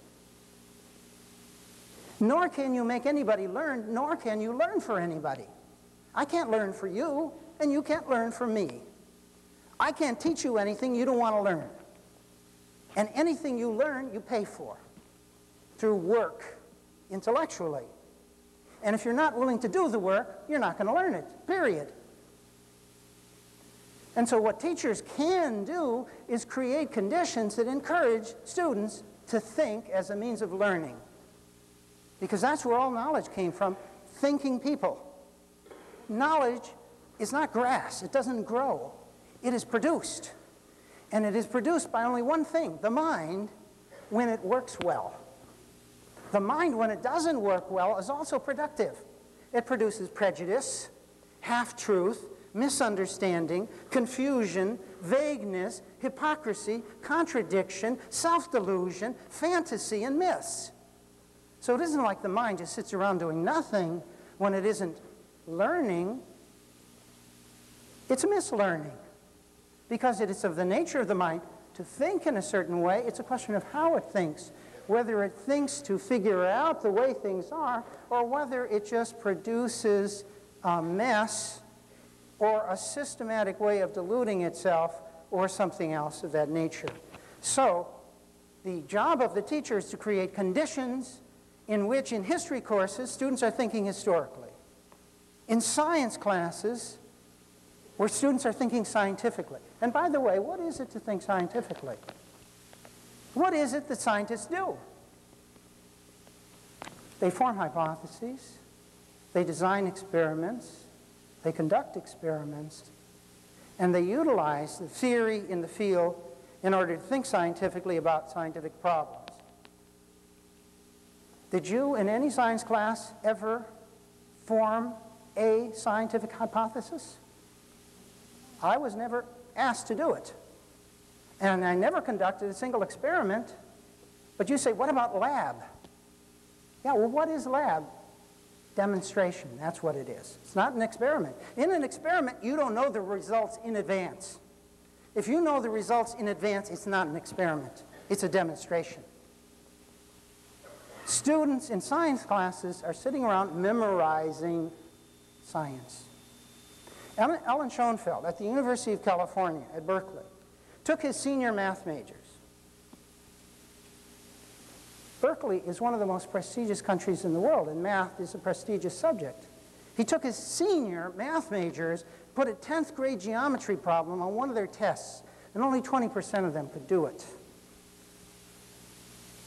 Nor can you make anybody learn, nor can you learn for anybody. I can't learn for you, and you can't learn for me. I can't teach you anything you don't want to learn. And anything you learn, you pay for through work, intellectually. And if you're not willing to do the work, you're not going to learn it, period. And so what teachers can do is create conditions that encourage students to think as a means of learning. Because that's where all knowledge came from, thinking people. Knowledge is not grass. It doesn't grow. It is produced. And it is produced by only one thing, the mind, when it works well. The mind, when it doesn't work well, is also productive. It produces prejudice, half-truth, misunderstanding, confusion, vagueness, hypocrisy, contradiction, self-delusion, fantasy, and myths. So it isn't like the mind just sits around doing nothing when it isn't learning. It's mislearning because it is of the nature of the mind to think in a certain way. It's a question of how it thinks, whether it thinks to figure out the way things are or whether it just produces a mess or a systematic way of deluding itself or something else of that nature. So the job of the teacher is to create conditions in which, in history courses, students are thinking historically. In science classes, where students are thinking scientifically. And by the way, what is it to think scientifically? What is it that scientists do? They form hypotheses, they design experiments, they conduct experiments, and they utilize the theory in the field in order to think scientifically about scientific problems. Did you, in any science class, ever form a scientific hypothesis? I was never asked to do it. And I never conducted a single experiment. But you say, what about lab? Yeah, well, what is lab? Demonstration, that's what it is. It's not an experiment. In an experiment, you don't know the results in advance. If you know the results in advance, it's not an experiment. It's a demonstration. Students in science classes are sitting around memorizing science. Alan Schoenfeld at the University of California at Berkeley took his senior math majors. Berkeley is one of the most prestigious countries in the world, and math is a prestigious subject. He took his senior math majors, put a 10th grade geometry problem on one of their tests, and only 20% of them could do it.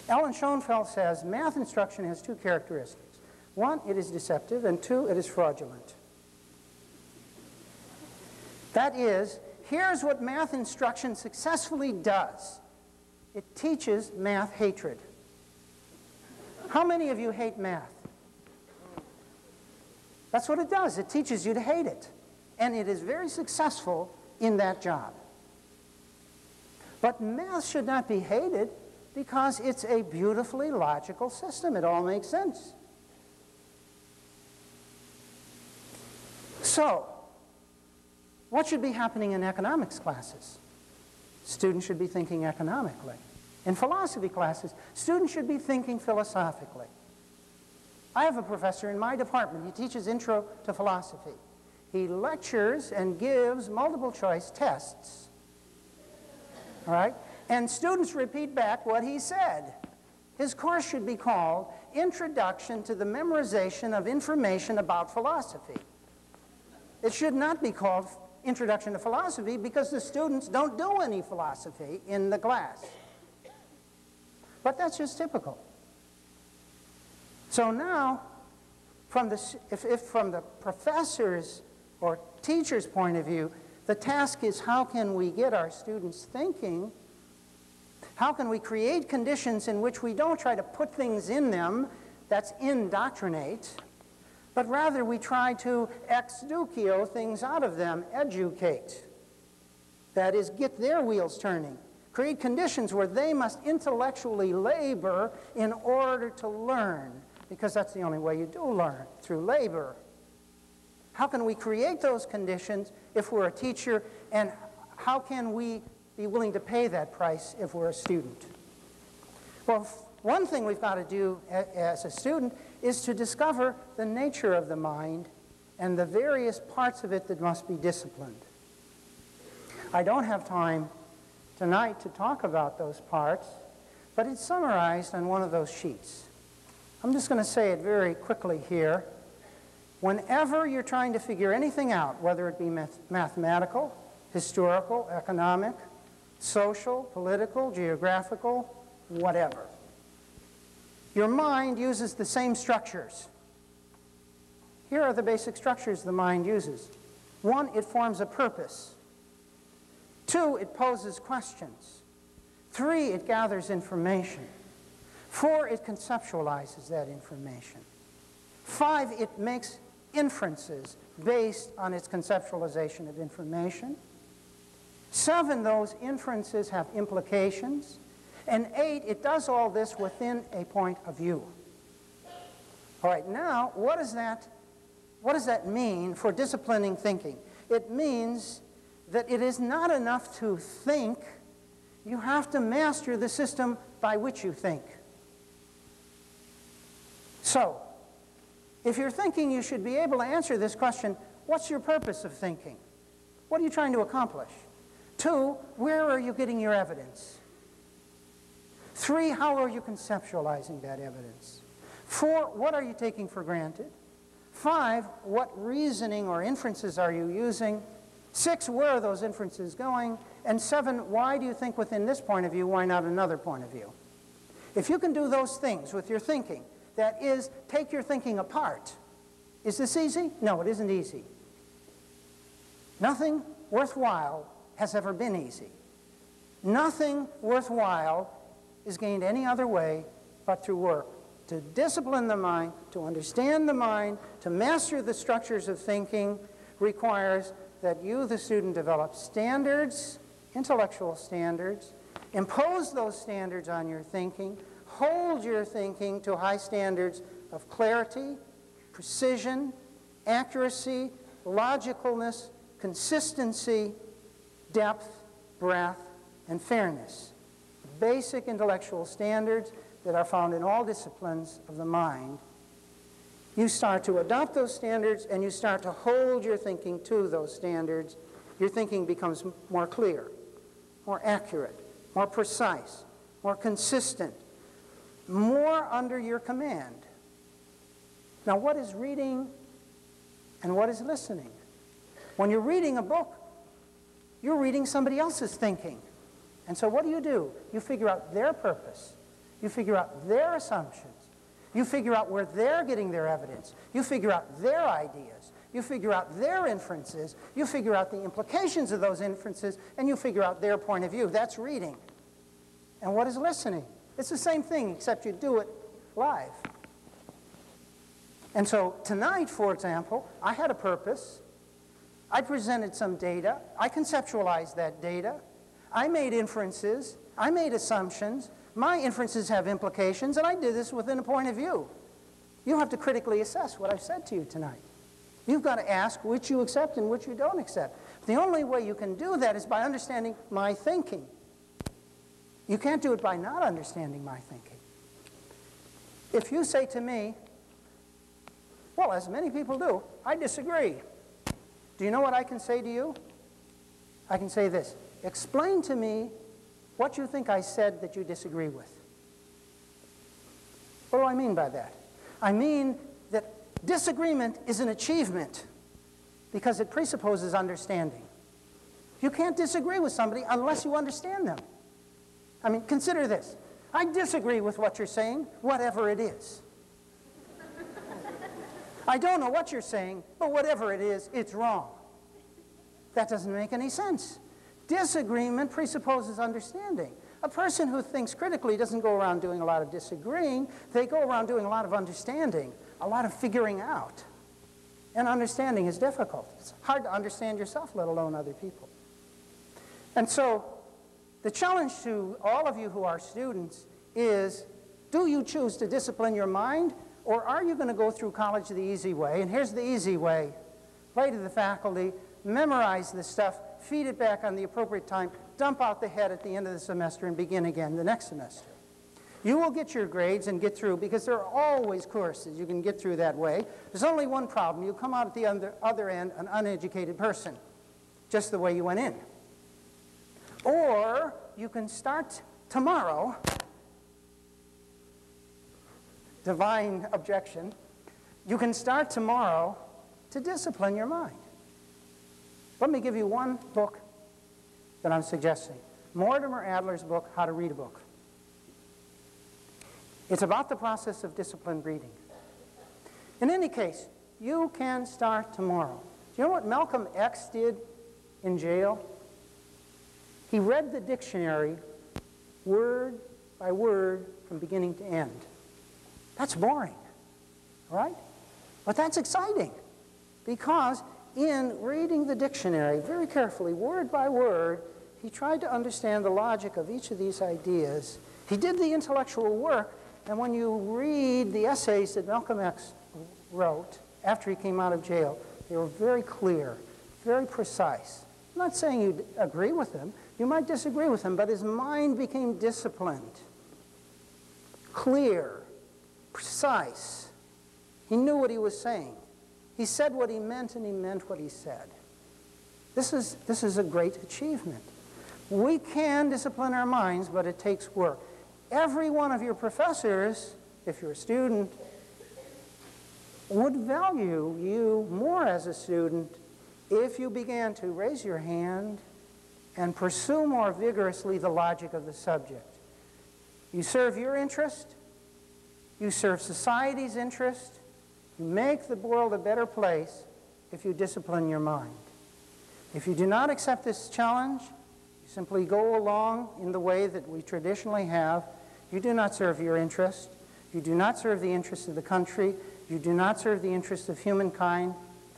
Alan Schoenfeld says math instruction has two characteristics. One, it is deceptive, and two, it is fraudulent. That is, here's what math instruction successfully does. It teaches math hatred. How many of you hate math? That's what it does. It teaches you to hate it. And it is very successful in that job. But math should not be hated because it's a beautifully logical system. It all makes sense. So, what should be happening in economics classes? Students should be thinking economically. In philosophy classes, students should be thinking philosophically. I have a professor in my department. He teaches Intro to Philosophy. He lectures and gives multiple choice tests. All right? And students repeat back what he said. His course should be called Introduction to the Memorization of Information About Philosophy. It should not be called Introduction to Philosophy because the students don't do any philosophy in the class. But that's just typical. So now, if from the professor's or teacher's point of view, the task is how can we get our students thinking? How can we create conditions in which we don't try to put things in them that's indoctrinate, but rather we try to ex ducio things out of them, educate. That is, get their wheels turning. Create conditions where they must intellectually labor in order to learn, because that's the only way you do learn, through labor. How can we create those conditions if we're a teacher, and how can we be willing to pay that price if we're a student? Well, one thing we've got to do as a student is to discover the nature of the mind and the various parts of it that must be disciplined. I don't have time tonight to talk about those parts, but it's summarized on one of those sheets. I'm just going to say it very quickly here. Whenever you're trying to figure anything out, whether it be mathematical, historical, economic, social, political, geographical, whatever, your mind uses the same structures. Here are the basic structures the mind uses. 1, it forms a purpose. 2, it poses questions. 3, it gathers information. 4, it conceptualizes that information. 5, it makes inferences based on its conceptualization of information. 7, those inferences have implications. And 8, it does all this within a point of view. All right, now, what does that mean for disciplining thinking? It means that it is not enough to think. You have to master the system by which you think. So, if you're thinking, you should be able to answer this question: what's your purpose of thinking? What are you trying to accomplish? 2, where are you getting your evidence? 3, how are you conceptualizing that evidence? 4, what are you taking for granted? 5, what reasoning or inferences are you using? 6, where are those inferences going? And 7, why do you think within this point of view, why not another point of view? If you can do those things with your thinking, that is, take your thinking apart. Is this easy? No, it isn't easy. Nothing worthwhile has ever been easy. Nothing worthwhile is gained any other way but through work. To discipline the mind, to understand the mind, to master the structures of thinking requires that you, the student, develop standards, intellectual standards, impose those standards on your thinking, hold your thinking to high standards of clarity, precision, accuracy, logicalness, consistency, depth, breadth, and fairness. Basic intellectual standards that are found in all disciplines of the mind. You start to adopt those standards and you start to hold your thinking to those standards. Your thinking becomes more clear, more accurate, more precise, more consistent, more under your command. Now, what is reading and what is listening? When you're reading a book, you're reading somebody else's thinking. And so what do? You figure out their purpose. You figure out their assumptions. You figure out where they're getting their evidence. You figure out their ideas. You figure out their inferences. You figure out the implications of those inferences, and you figure out their point of view. That's reading. And what is listening? It's the same thing, except you do it live. And so tonight, for example, I had a purpose. I presented some data. I conceptualized that data. I made inferences. I made assumptions. My inferences have implications, and I did this within a point of view. You have to critically assess what I've said to you tonight. You've got to ask which you accept and which you don't accept. The only way you can do that is by understanding my thinking. You can't do it by not understanding my thinking. If you say to me, well, as many people do, I disagree. Do you know what I can say to you? I can say this: explain to me what you think I said that you disagree with. What do I mean by that? I mean that disagreement is an achievement because it presupposes understanding. You can't disagree with somebody unless you understand them. I mean, consider this. I disagree with what you're saying, whatever it is. I don't know what you're saying, but whatever it is, it's wrong. That doesn't make any sense. Disagreement presupposes understanding. A person who thinks critically doesn't go around doing a lot of disagreeing. They go around doing a lot of understanding, a lot of figuring out. And understanding is difficult. It's hard to understand yourself, let alone other people. And so the challenge to all of you who are students is, do you choose to discipline your mind, or are you going to go through college the easy way? And here's the easy way. Play to the faculty, memorize this stuff, feed it back on the appropriate time, dump out the head at the end of the semester, and begin again the next semester. You will get your grades and get through, because there are always courses you can get through that way. There's only one problem. You come out at the other end an uneducated person, just the way you went in. Or you can start tomorrow, divine objection, you can start tomorrow to discipline your mind. Let me give you one book that I'm suggesting. Mortimer Adler's book, How to Read a Book. It's about the process of disciplined reading. In any case, you can start tomorrow. Do you know what Malcolm X did in jail? He read the dictionary word by word from beginning to end. That's boring, right? But that's exciting, because in reading the dictionary very carefully, word by word, he tried to understand the logic of each of these ideas. He did the intellectual work, and when you read the essays that Malcolm X wrote after he came out of jail, they were very clear, very precise. I'm not saying you agree with him. You might disagree with him, but his mind became disciplined, clear, precise. He knew what he was saying. He said what he meant, and he meant what he said. This is a great achievement. We can discipline our minds, but it takes work. Every one of your professors, if you're a student, would value you more as a student if you began to raise your hand and pursue more vigorously the logic of the subject. You serve your interest, you serve society's interest, you make the world a better place if you discipline your mind. If you do not accept this challenge, you simply go along in the way that we traditionally have. You do not serve your interest, you do not serve the interest of the country, you do not serve the interest of humankind,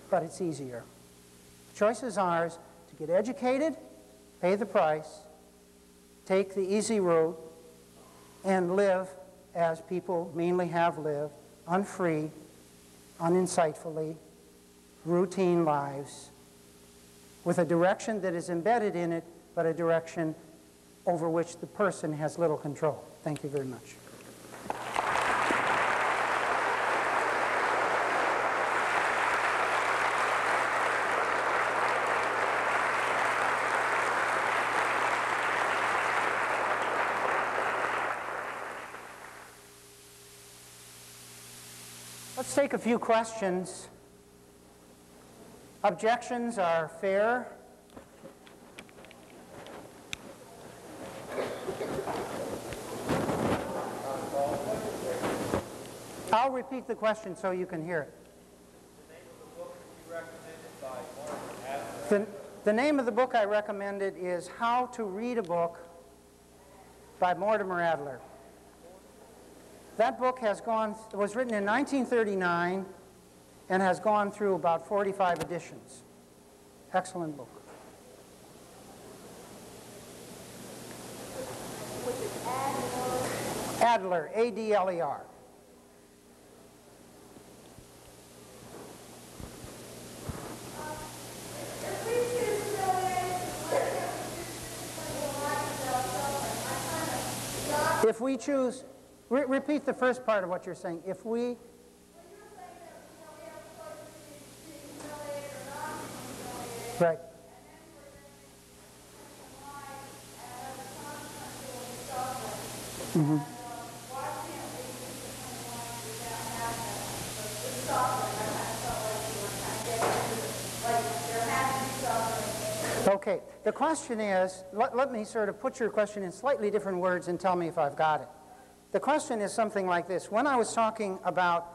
but it's easier. The choice is ours to get educated, pay the price, take the easy road, and live as people mainly have lived, unfree, uninsightfully, routine lives, with a direction that is embedded in it, but a direction over which the person has little control. Thank you very much. Let's take a few questions. Objections are fair. I'll repeat the question so you can hear it. The name of the book I recommended is How to Read a Book by Mortimer Adler. That book was written in 1939 and has gone through about 45 editions. Excellent book. Adler, A-D-L-E-R. If we choose, repeat the first part of what you're saying. If we, right. Mm-hmm. Okay, the question is, let me sort of put your question in slightly different words and tell me if I've got it. The question is something like this. When I was talking about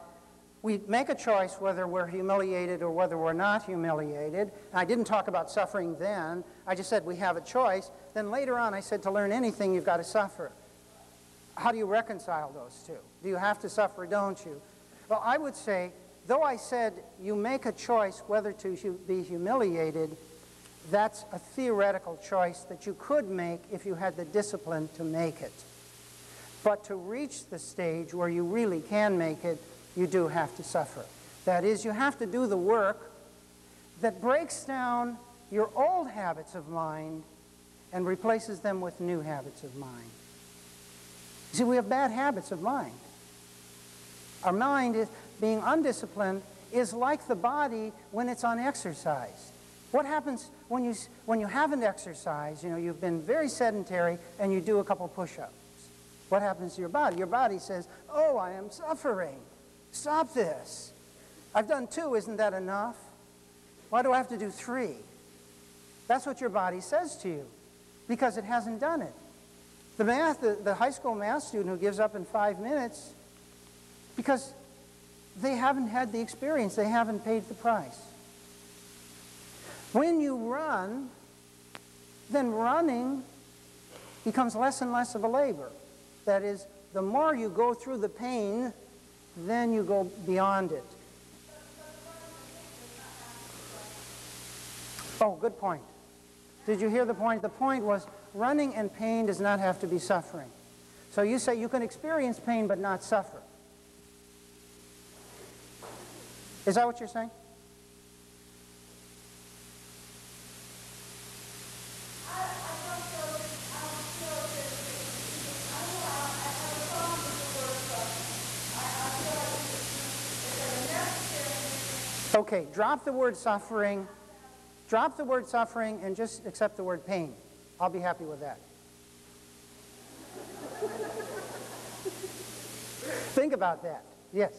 we make a choice whether we're humiliated or whether we're not humiliated, I didn't talk about suffering then, I just said we have a choice. Then later on I said to learn anything you've got to suffer. How do you reconcile those two? Do you have to suffer, don't you? Well, I would say, though I said you make a choice whether to be humiliated, That's a theoretical choice that you could make if you had the discipline to make it. But to reach the stage where you really can make it, you do have to suffer. That is, you have to do the work that breaks down your old habits of mind and replaces them with new habits of mind. You see, we have bad habits of mind. Our mind, is, being undisciplined, is like the body when it's unexercised. What happens when you haven't exercised? You know, you've been very sedentary and you do a couple push-ups. What happens to your body? Your body says, oh, I am suffering. Stop this. I've done 2, isn't that enough? Why do I have to do 3? That's what your body says to you, because it hasn't done it. The high school math student who gives up in 5 minutes, because they haven't had the experience, they haven't paid the price. When you run, then running becomes less and less of a labor. That is, the more you go through the pain, then you go beyond it. Oh, good point. Did you hear the point? The point was running and pain does not have to be suffering. So you say you can experience pain but not suffer. Is that what you're saying? Okay, drop the word suffering. Drop the word suffering and just accept the word pain. I'll be happy with that. Think about that. Yes.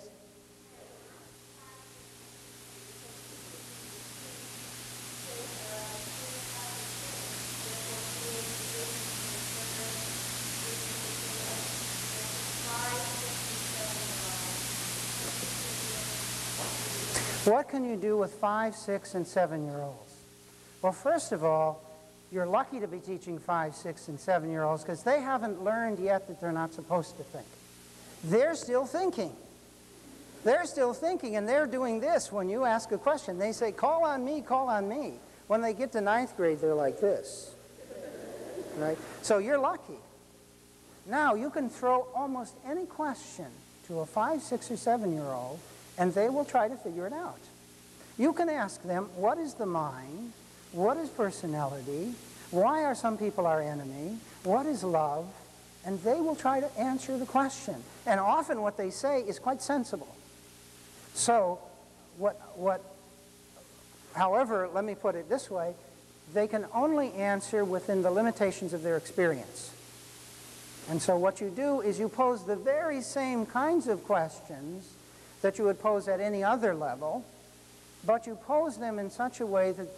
What can you do with 5, 6, and 7-year-olds? Well, first of all, you're lucky to be teaching 5, 6, and 7-year-olds because they haven't learned yet that they're not supposed to think. They're still thinking. They're still thinking, and they're doing this when you ask a question. They say, call on me, call on me. When they get to 9th grade, they're like this. Right? So you're lucky. Now, you can throw almost any question to a 5, 6, or 7-year-old, and they will try to figure it out. You can ask them, what is the mind? What is personality? Why are some people our enemy? What is love? And they will try to answer the question. And often what they say is quite sensible. So, however, let me put it this way, they can only answer within the limitations of their experience. And so what you do is you pose the very same kinds of questions that you would pose at any other level, but you pose them in such a way that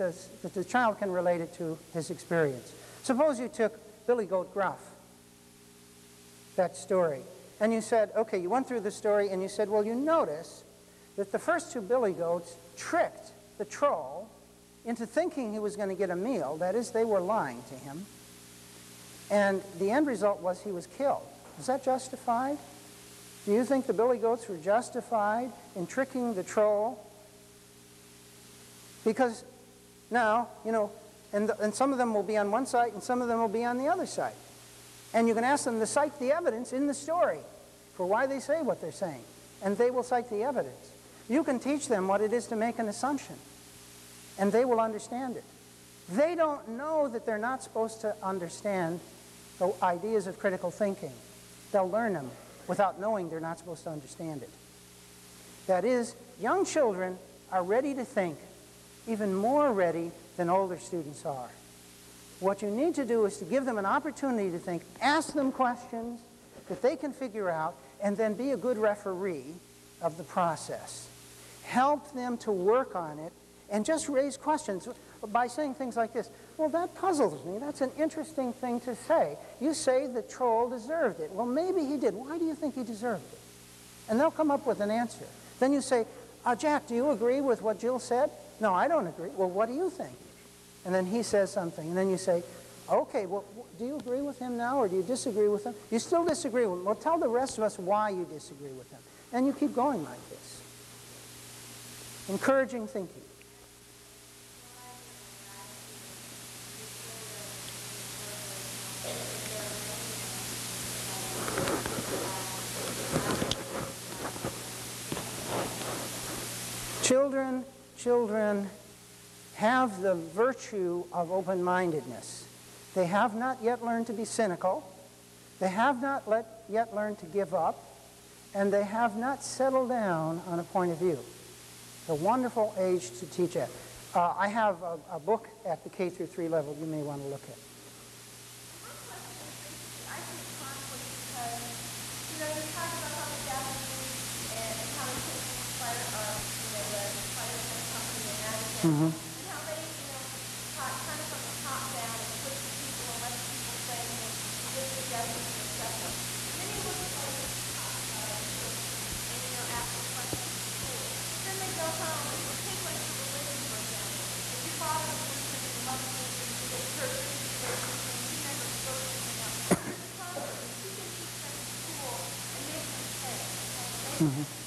the child can relate it to his experience. Suppose you took Billy Goat Gruff, that story, and you said, okay, you went through the story and you said, well, you notice that the first 2 billy goats tricked the troll into thinking he was going to get a meal. That is, they were lying to him. And the end result was he was killed. Is that justified? Do you think the billy goats were justified in tricking the troll? Because now, you know, and some of them will be on one side and some of them will be on the other side. And you can ask them to cite the evidence in the story for why they say what they're saying. And they will cite the evidence. You can teach them what it is to make an assumption. And they will understand it. They don't know that they're not supposed to understand the ideas of critical thinking. They'll learn them without knowing they're not supposed to understand it. That is, young children are ready to think, even more ready than older students are. What you need to do is to give them an opportunity to think, ask them questions that they can figure out, and then be a good referee of the process. Help them to work on it, and just raise questions by saying things like this. Well, that puzzles me. That's an interesting thing to say. You say the troll deserved it. Well, maybe he did. Why do you think he deserved it? And they'll come up with an answer. Then you say, Jack, do you agree with what Jill said? No, I don't agree. Well, what do you think? And then he says something. And then you say, okay, well, do you agree with him now or do you disagree with him? You still disagree with him. Well, tell the rest of us why you disagree with him. And you keep going like this. Encouraging thinking. children have the virtue of open-mindedness. They have not yet learned to be cynical. They have not yet learned to give up. And they have not settled down on a point of view. It's a wonderful age to teach at. I have a book at the K through 3 level you may want to look at. Mm-hmm. How they, taught kind of from the top down and push people and let people say give suggestions, etc. Then you look at like and ask them questions in school. Then they go home and take like the religion, for example. If your father was Christian and your mother was Christian, the church and you never spoke anything else. There's a problem. You can teach them in school and make them say, okay? Mm-hmm.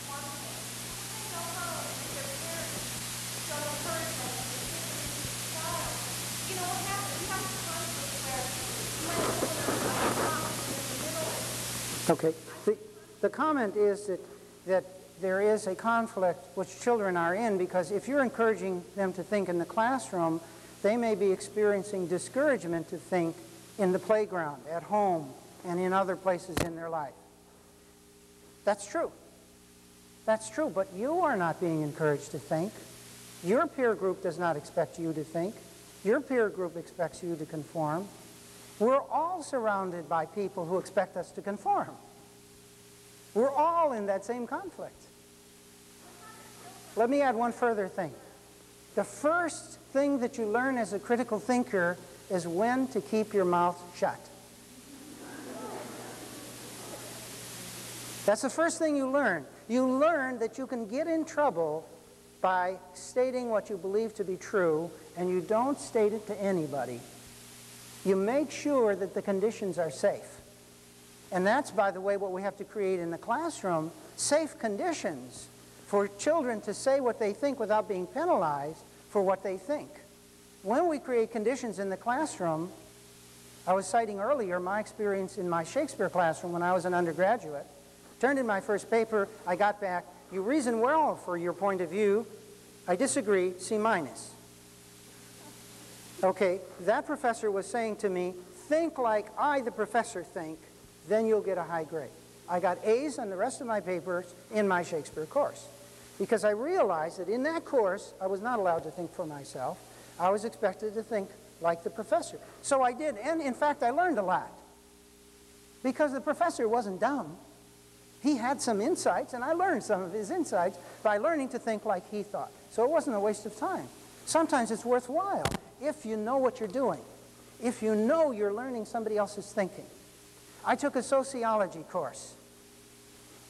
Okay. The comment is that there is a conflict which children are in, because if you're encouraging them to think in the classroom, they may be experiencing discouragement to think in the playground, at home, and in other places in their life. That's true. That's true, but you are not being encouraged to think. Your peer group does not expect you to think. Your peer group expects you to conform. We're all surrounded by people who expect us to conform. We're all in that same conflict. Let me add one further thing. The first thing that you learn as a critical thinker is when to keep your mouth shut. That's the first thing you learn. You learn that you can get in trouble by stating what you believe to be true, and you don't state it to anybody. You make sure that the conditions are safe. And that's, by the way, what we have to create in the classroom, safe conditions for children to say what they think without being penalized for what they think. When we create conditions in the classroom, I was citing earlier my experience in my Shakespeare classroom when I was an undergraduate. Turned in my first paper, I got back, you reason well for your point of view. I disagree, C-. Okay, that professor was saying to me, think like I, the professor, think, then you'll get a high grade. I got A's on the rest of my papers in my Shakespeare course, because I realized that in that course, I was not allowed to think for myself. I was expected to think like the professor. So I did, and in fact, I learned a lot, because the professor wasn't dumb. He had some insights, and I learned some of his insights by learning to think like he thought. So it wasn't a waste of time. Sometimes it's worthwhile if you know what you're doing, if you know you're learning somebody else's thinking. I took a sociology course,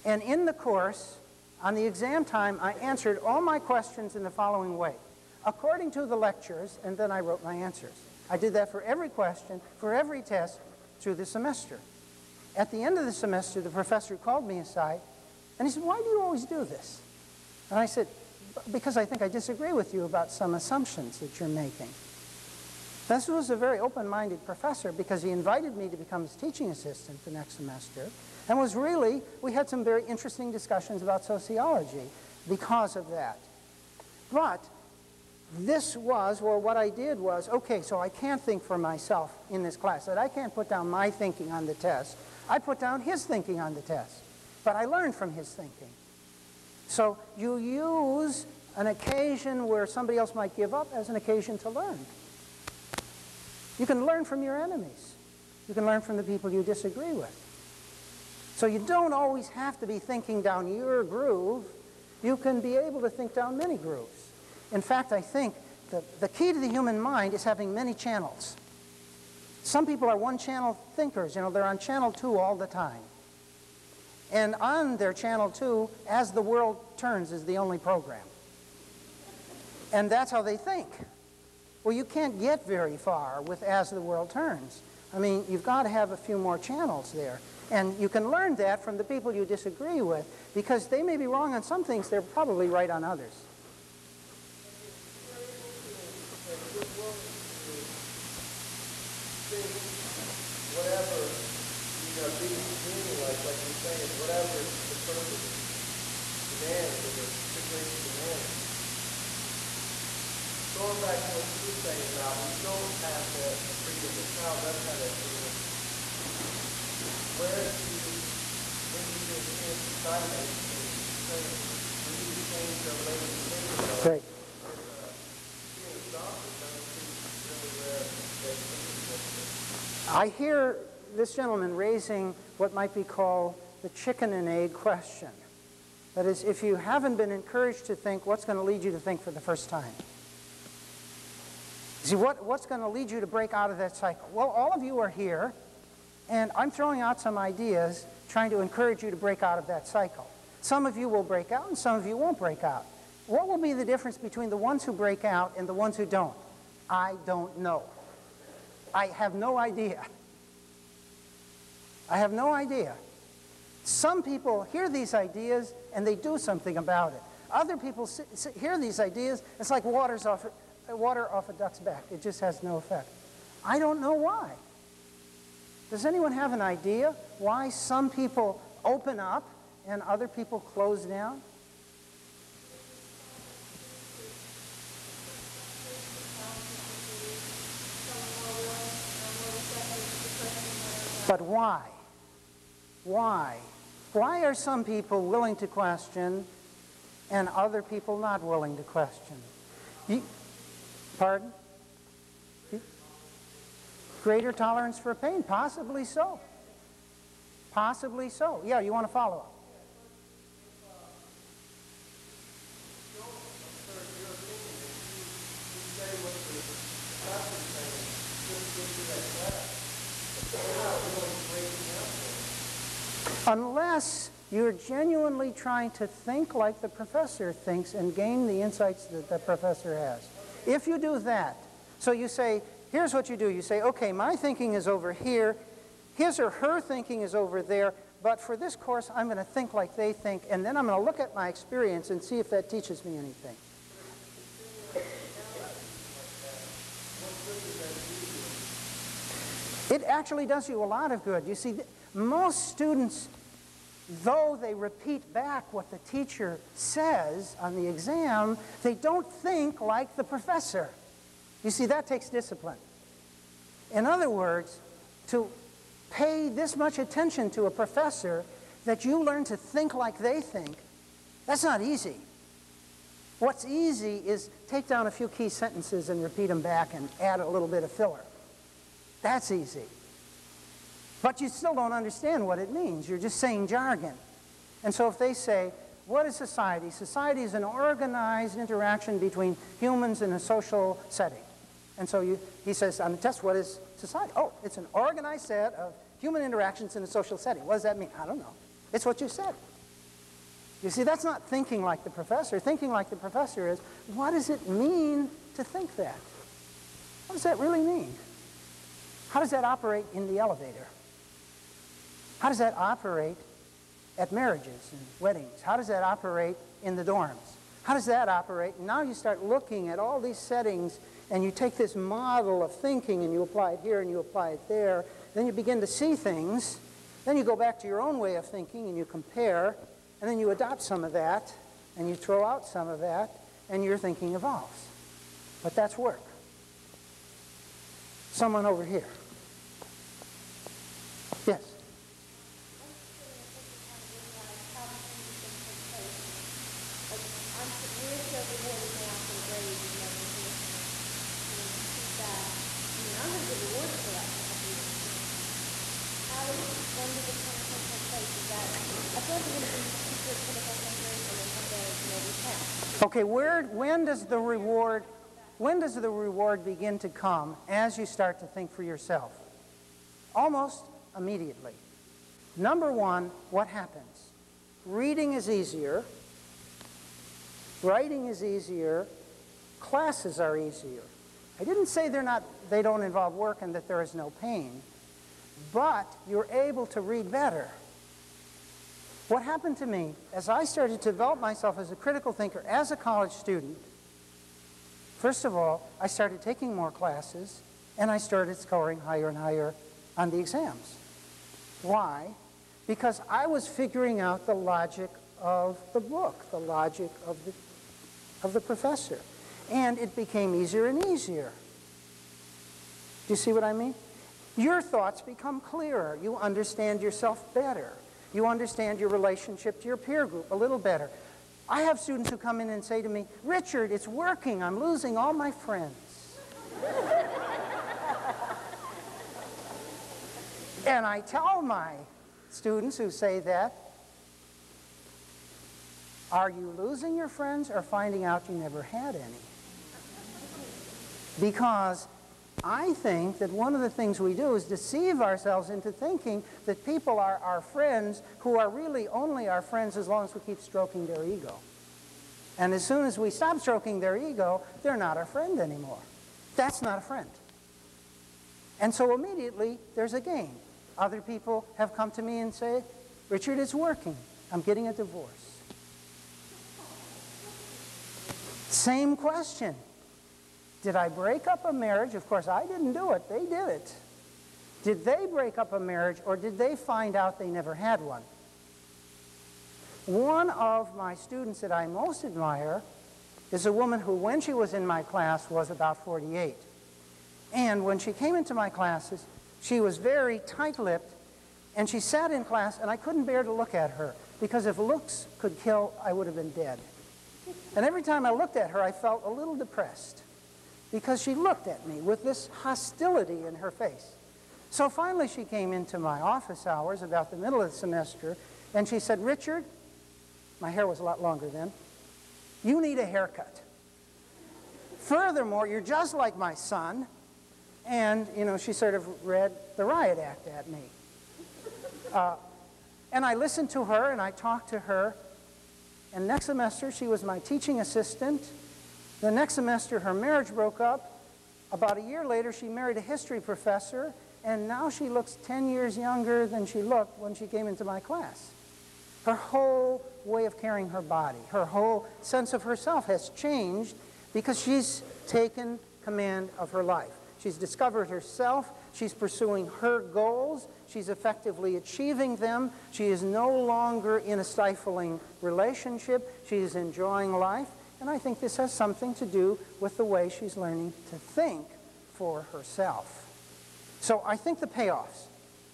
and in the course, on the exam time, I answered all my questions in the following way, according to the lectures, and then I wrote my answers. I did that for every question, for every test through the semester. At the end of the semester, the professor called me aside, and he said, why do you always do this? And I said, because I think I disagree with you about some assumptions that you're making. This was a very open-minded professor, because he invited me to become his teaching assistant the next semester, and was really, we had some very interesting discussions about sociology because of that. But this was, well, what I did was, okay, so I can't think for myself in this class, that I can't put down my thinking on the test. I put down his thinking on the test, but I learned from his thinking. So you use an occasion where somebody else might give up as an occasion to learn. You can learn from your enemies. You can learn from the people you disagree with. So you don't always have to be thinking down your groove. You can be able to think down many grooves. In fact, I think the key to the human mind is having many channels. Some people are one-channel thinkers. You know, they're on channel 2 all the time. And on their channel 2, As the World Turns is the only program. And that's how they think. Well, you can't get very far with As the World Turns. I mean, you've got to have a few more channels there. And you can learn that from the people you disagree with, because they may be wrong on some things, they're probably right on others. Whatever, being like you're saying, whatever the person demands or the situation demands. back to what you were saying about we don't have that freedom. The child doesn't have that freedom. Where do you, when you get in society, we need to change our way of thinking. Great. I hear this gentleman raising what might be called the chicken and egg question. That is, if you haven't been encouraged to think, what's going to lead you to think for the first time? See, what's going to lead you to break out of that cycle? Well, all of you are here, and I'm throwing out some ideas trying to encourage you to break out of that cycle. Some of you will break out, and some of you won't break out. What will be the difference between the ones who break out and the ones who don't? I don't know. I have no idea. I have no idea. Some people hear these ideas and they do something about it. Other people hear these ideas, it's like water off a duck's back. It just has no effect. I don't know why. Does anyone have an idea why some people open up and other people close down? But why? Why? Why are some people willing to question and other people not willing to question? Pardon? Greater tolerance for pain? Possibly so. Possibly so. Yeah, you want to follow up? Unless you're genuinely trying to think like the professor thinks and gain the insights that the professor has. If you do that, so you say, here's what you do. You say, okay, my thinking is over here, his or her thinking is over there, but for this course I'm going to think like they think, and then I'm going to look at my experience and see if that teaches me anything. It actually does you a lot of good. You see, most students, though they repeat back what the teacher says on the exam, they don't think like the professor. You see, that takes discipline. In other words, to pay this much attention to a professor that you learn to think like they think, that's not easy. What's easy is take down a few key sentences and repeat them back and add a little bit of filler. That's easy. But you still don't understand what it means. You're just saying jargon. And so if they say, what is society? Society is an organized interaction between humans in a social setting. And so he says on the test, what is society? Oh, it's an organized set of human interactions in a social setting. What does that mean? I don't know. It's what you said. You see, that's not thinking like the professor. Thinking like the professor is, what does it mean to think that? What does that really mean? How does that operate in the elevator? How does that operate at marriages and weddings? How does that operate in the dorms? How does that operate? And now you start looking at all these settings and you take this model of thinking and you apply it here and you apply it there. Then you begin to see things. Then you go back to your own way of thinking and you compare. And then you adopt some of that and you throw out some of that and your thinking evolves. But that's work. Someone over here. Yes. Okay, when does the reward begin to come as you start to think for yourself? Almost immediately. Number one, what happens? Reading is easier. Writing is easier. Classes are easier. I didn't say they don't involve work and that there is no pain, but you're able to read better. What happened to me as I started to develop myself as a critical thinker as a college student, first of all, I started taking more classes and I started scoring higher and higher on the exams. Why? Because I was figuring out the logic of the book, the logic of the professor. And it became easier and easier. Do you see what I mean? Your thoughts become clearer. You understand yourself better. You understand your relationship to your peer group a little better. I have students who come in and say to me, Richard, it's working. I'm losing all my friends. And I tell my students who say that, are you losing your friends or finding out you never had any? Because I think that one of the things we do is deceive ourselves into thinking that people are our friends who are really only our friends as long as we keep stroking their ego. And as soon as we stop stroking their ego, they're not our friend anymore. That's not a friend. And so immediately there's a gain. Other people have come to me and say, Richard, it's working. I'm getting a divorce. Same question. Did I break up a marriage? Of course, I didn't do it. They did it. Did they break up a marriage, or did they find out they never had one? One of my students that I most admire is a woman who, when she was in my class, was about 48. And when she came into my classes, she was very tight-lipped, and she sat in class, and I couldn't bear to look at her, because if looks could kill, I would have been dead. And every time I looked at her, I felt a little depressed, because she looked at me with this hostility in her face. So finally she came into my office hours about the middle of the semester, and she said, Richard, my hair was a lot longer then, you need a haircut. Furthermore, you're just like my son. And, you know, she sort of read the riot act at me. And I listened to her, and I talked to her. And next semester, she was my teaching assistant. The next semester, her marriage broke up. About a year later, she married a history professor. And now she looks 10 years younger than she looked when she came into my class. Her whole way of carrying her body, her whole sense of herself has changed because she's taken command of her life. She's discovered herself. She's pursuing her goals. She's effectively achieving them. She is no longer in a stifling relationship. She is enjoying life. And I think this has something to do with the way she's learning to think for herself. So I think the payoffs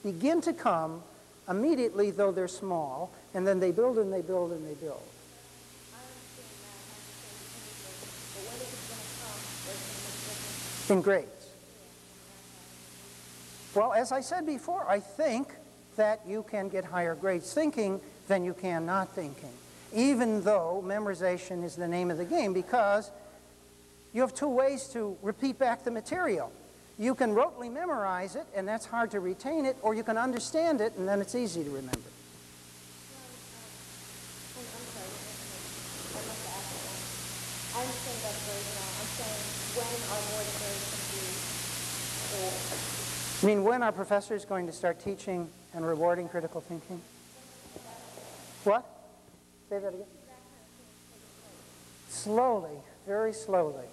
begin to come immediately, though they're small, and then they build and they build and they build. In grades. Well, as I said before, I think that you can get higher grades thinking than you can not thinking, even though memorization is the name of the game, because you have two ways to repeat back the material. You can rotely memorize it, and that's hard to retain it, or you can understand it, and then it's easy to remember. I understand that very well. I'm saying, when are more than grades going to be? I mean, when are professors going to start teaching and rewarding critical thinking? What? Say that again. Slowly, very slowly.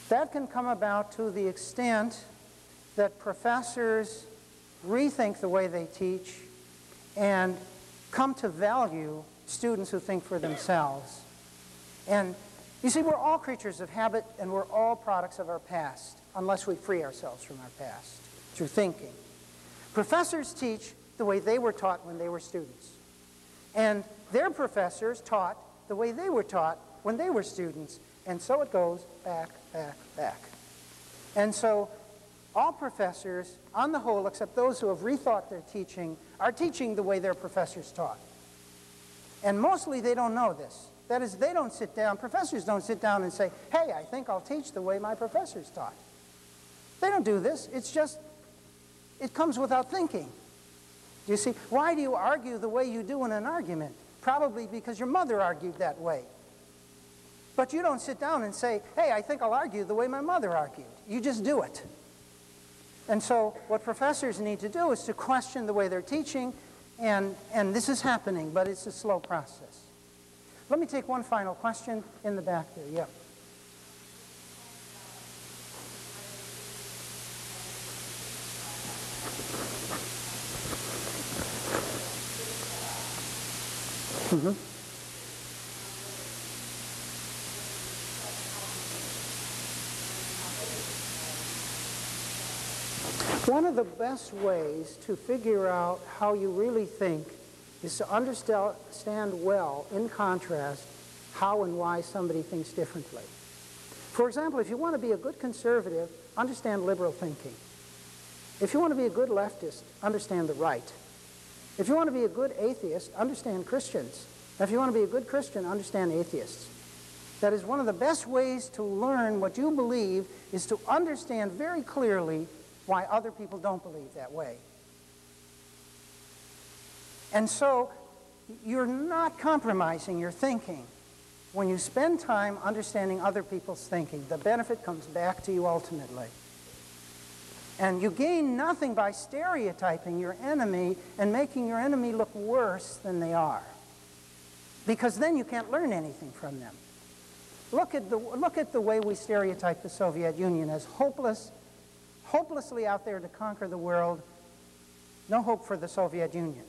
That can come about to the extent that professors rethink the way they teach and come to value students who think for themselves. And you see, we're all creatures of habit, and we're all products of our past, unless we free ourselves from our past through thinking. Professors teach the way they were taught when they were students. And their professors taught the way they were taught when they were students. And so it goes back, back, back. And so all professors, on the whole, except those who have rethought their teaching, are teaching the way their professors taught. And mostly they don't know this. That is, they don't sit down, professors don't sit down and say, hey, I think I'll teach the way my professors taught. They don't do this. It's just, it comes without thinking. Do you see? Why do you argue the way you do in an argument? Probably because your mother argued that way. But you don't sit down and say, hey, I think I'll argue the way my mother argued. You just do it. And so what professors need to do is to question the way they're teaching, and this is happening, but it's a slow process. Let me take one final question in the back there. Yeah. One of the best ways to figure out how you really think is to understand well, in contrast, how and why somebody thinks differently. For example, if you want to be a good conservative, understand liberal thinking. If you want to be a good leftist, understand the right. If you want to be a good atheist, understand Christians. If you want to be a good Christian, understand atheists. That is one of the best ways to learn what you believe, is to understand very clearly why other people don't believe that way. And so you're not compromising your thinking when you spend time understanding other people's thinking. The benefit comes back to you ultimately. And you gain nothing by stereotyping your enemy and making your enemy look worse than they are, because then you can't learn anything from them. Look at the way we stereotype the Soviet Union as hopelessly out there to conquer the world. No hope for the Soviet Union.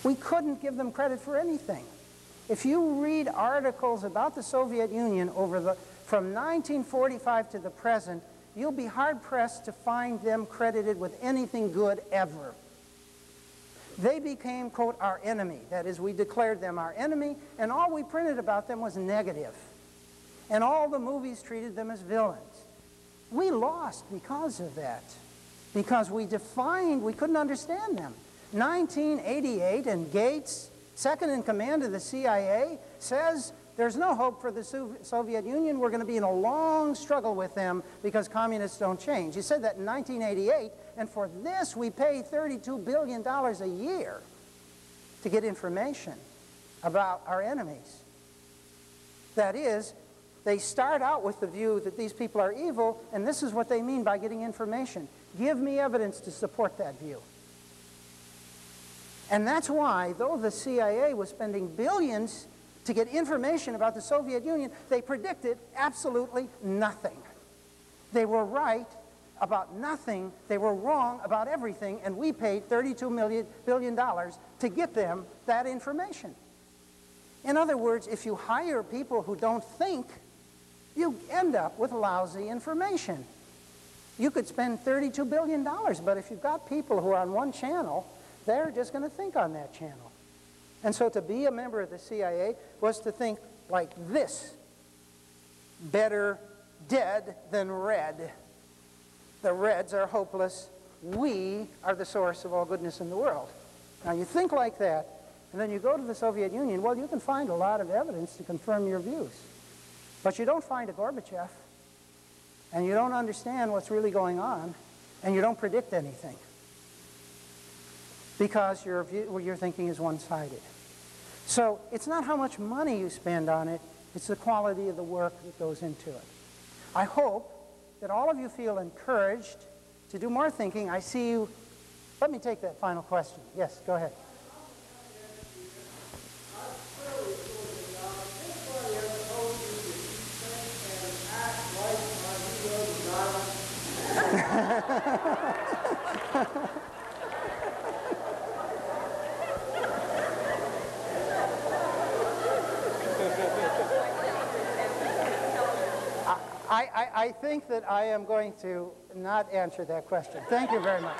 We couldn't give them credit for anything. If you read articles about the Soviet Union from 1945 to the present, you'll be hard-pressed to find them credited with anything good ever. They became, quote, our enemy. That is, we declared them our enemy, and all we printed about them was negative. And all the movies treated them as villains. We lost because of that, because we couldn't understand them. 1988, and Gates, second in command of the CIA, says there's no hope for the Soviet Union. We're going to be in a long struggle with them because communists don't change. He said that in 1988, and for this we pay $32 billion a year to get information about our enemies. That is, they start out with the view that these people are evil, and this is what they mean by getting information. Give me evidence to support that view. And that's why, though the CIA was spending billions to get information about the Soviet Union, they predicted absolutely nothing. They were right about nothing, they were wrong about everything, and we paid $32 billion to get them that information. In other words, if you hire people who don't think, you end up with lousy information. You could spend $32 billion, but if you've got people who are on one channel, they're just going to think on that channel. And so to be a member of the CIA was to think like this: better dead than red. The Reds are hopeless. We are the source of all goodness in the world. Now you think like that, and then you go to the Soviet Union. Well, you can find a lot of evidence to confirm your views. But you don't find a Gorbachev, and you don't understand what's really going on, and you don't predict anything, because your thinking is one-sided. So it's not how much money you spend on it, it's the quality of the work that goes into it. I hope that all of you feel encouraged to do more thinking. I see you. Let me take that final question. Yes, go ahead. I think that I am going to not answer that question. Thank you very much.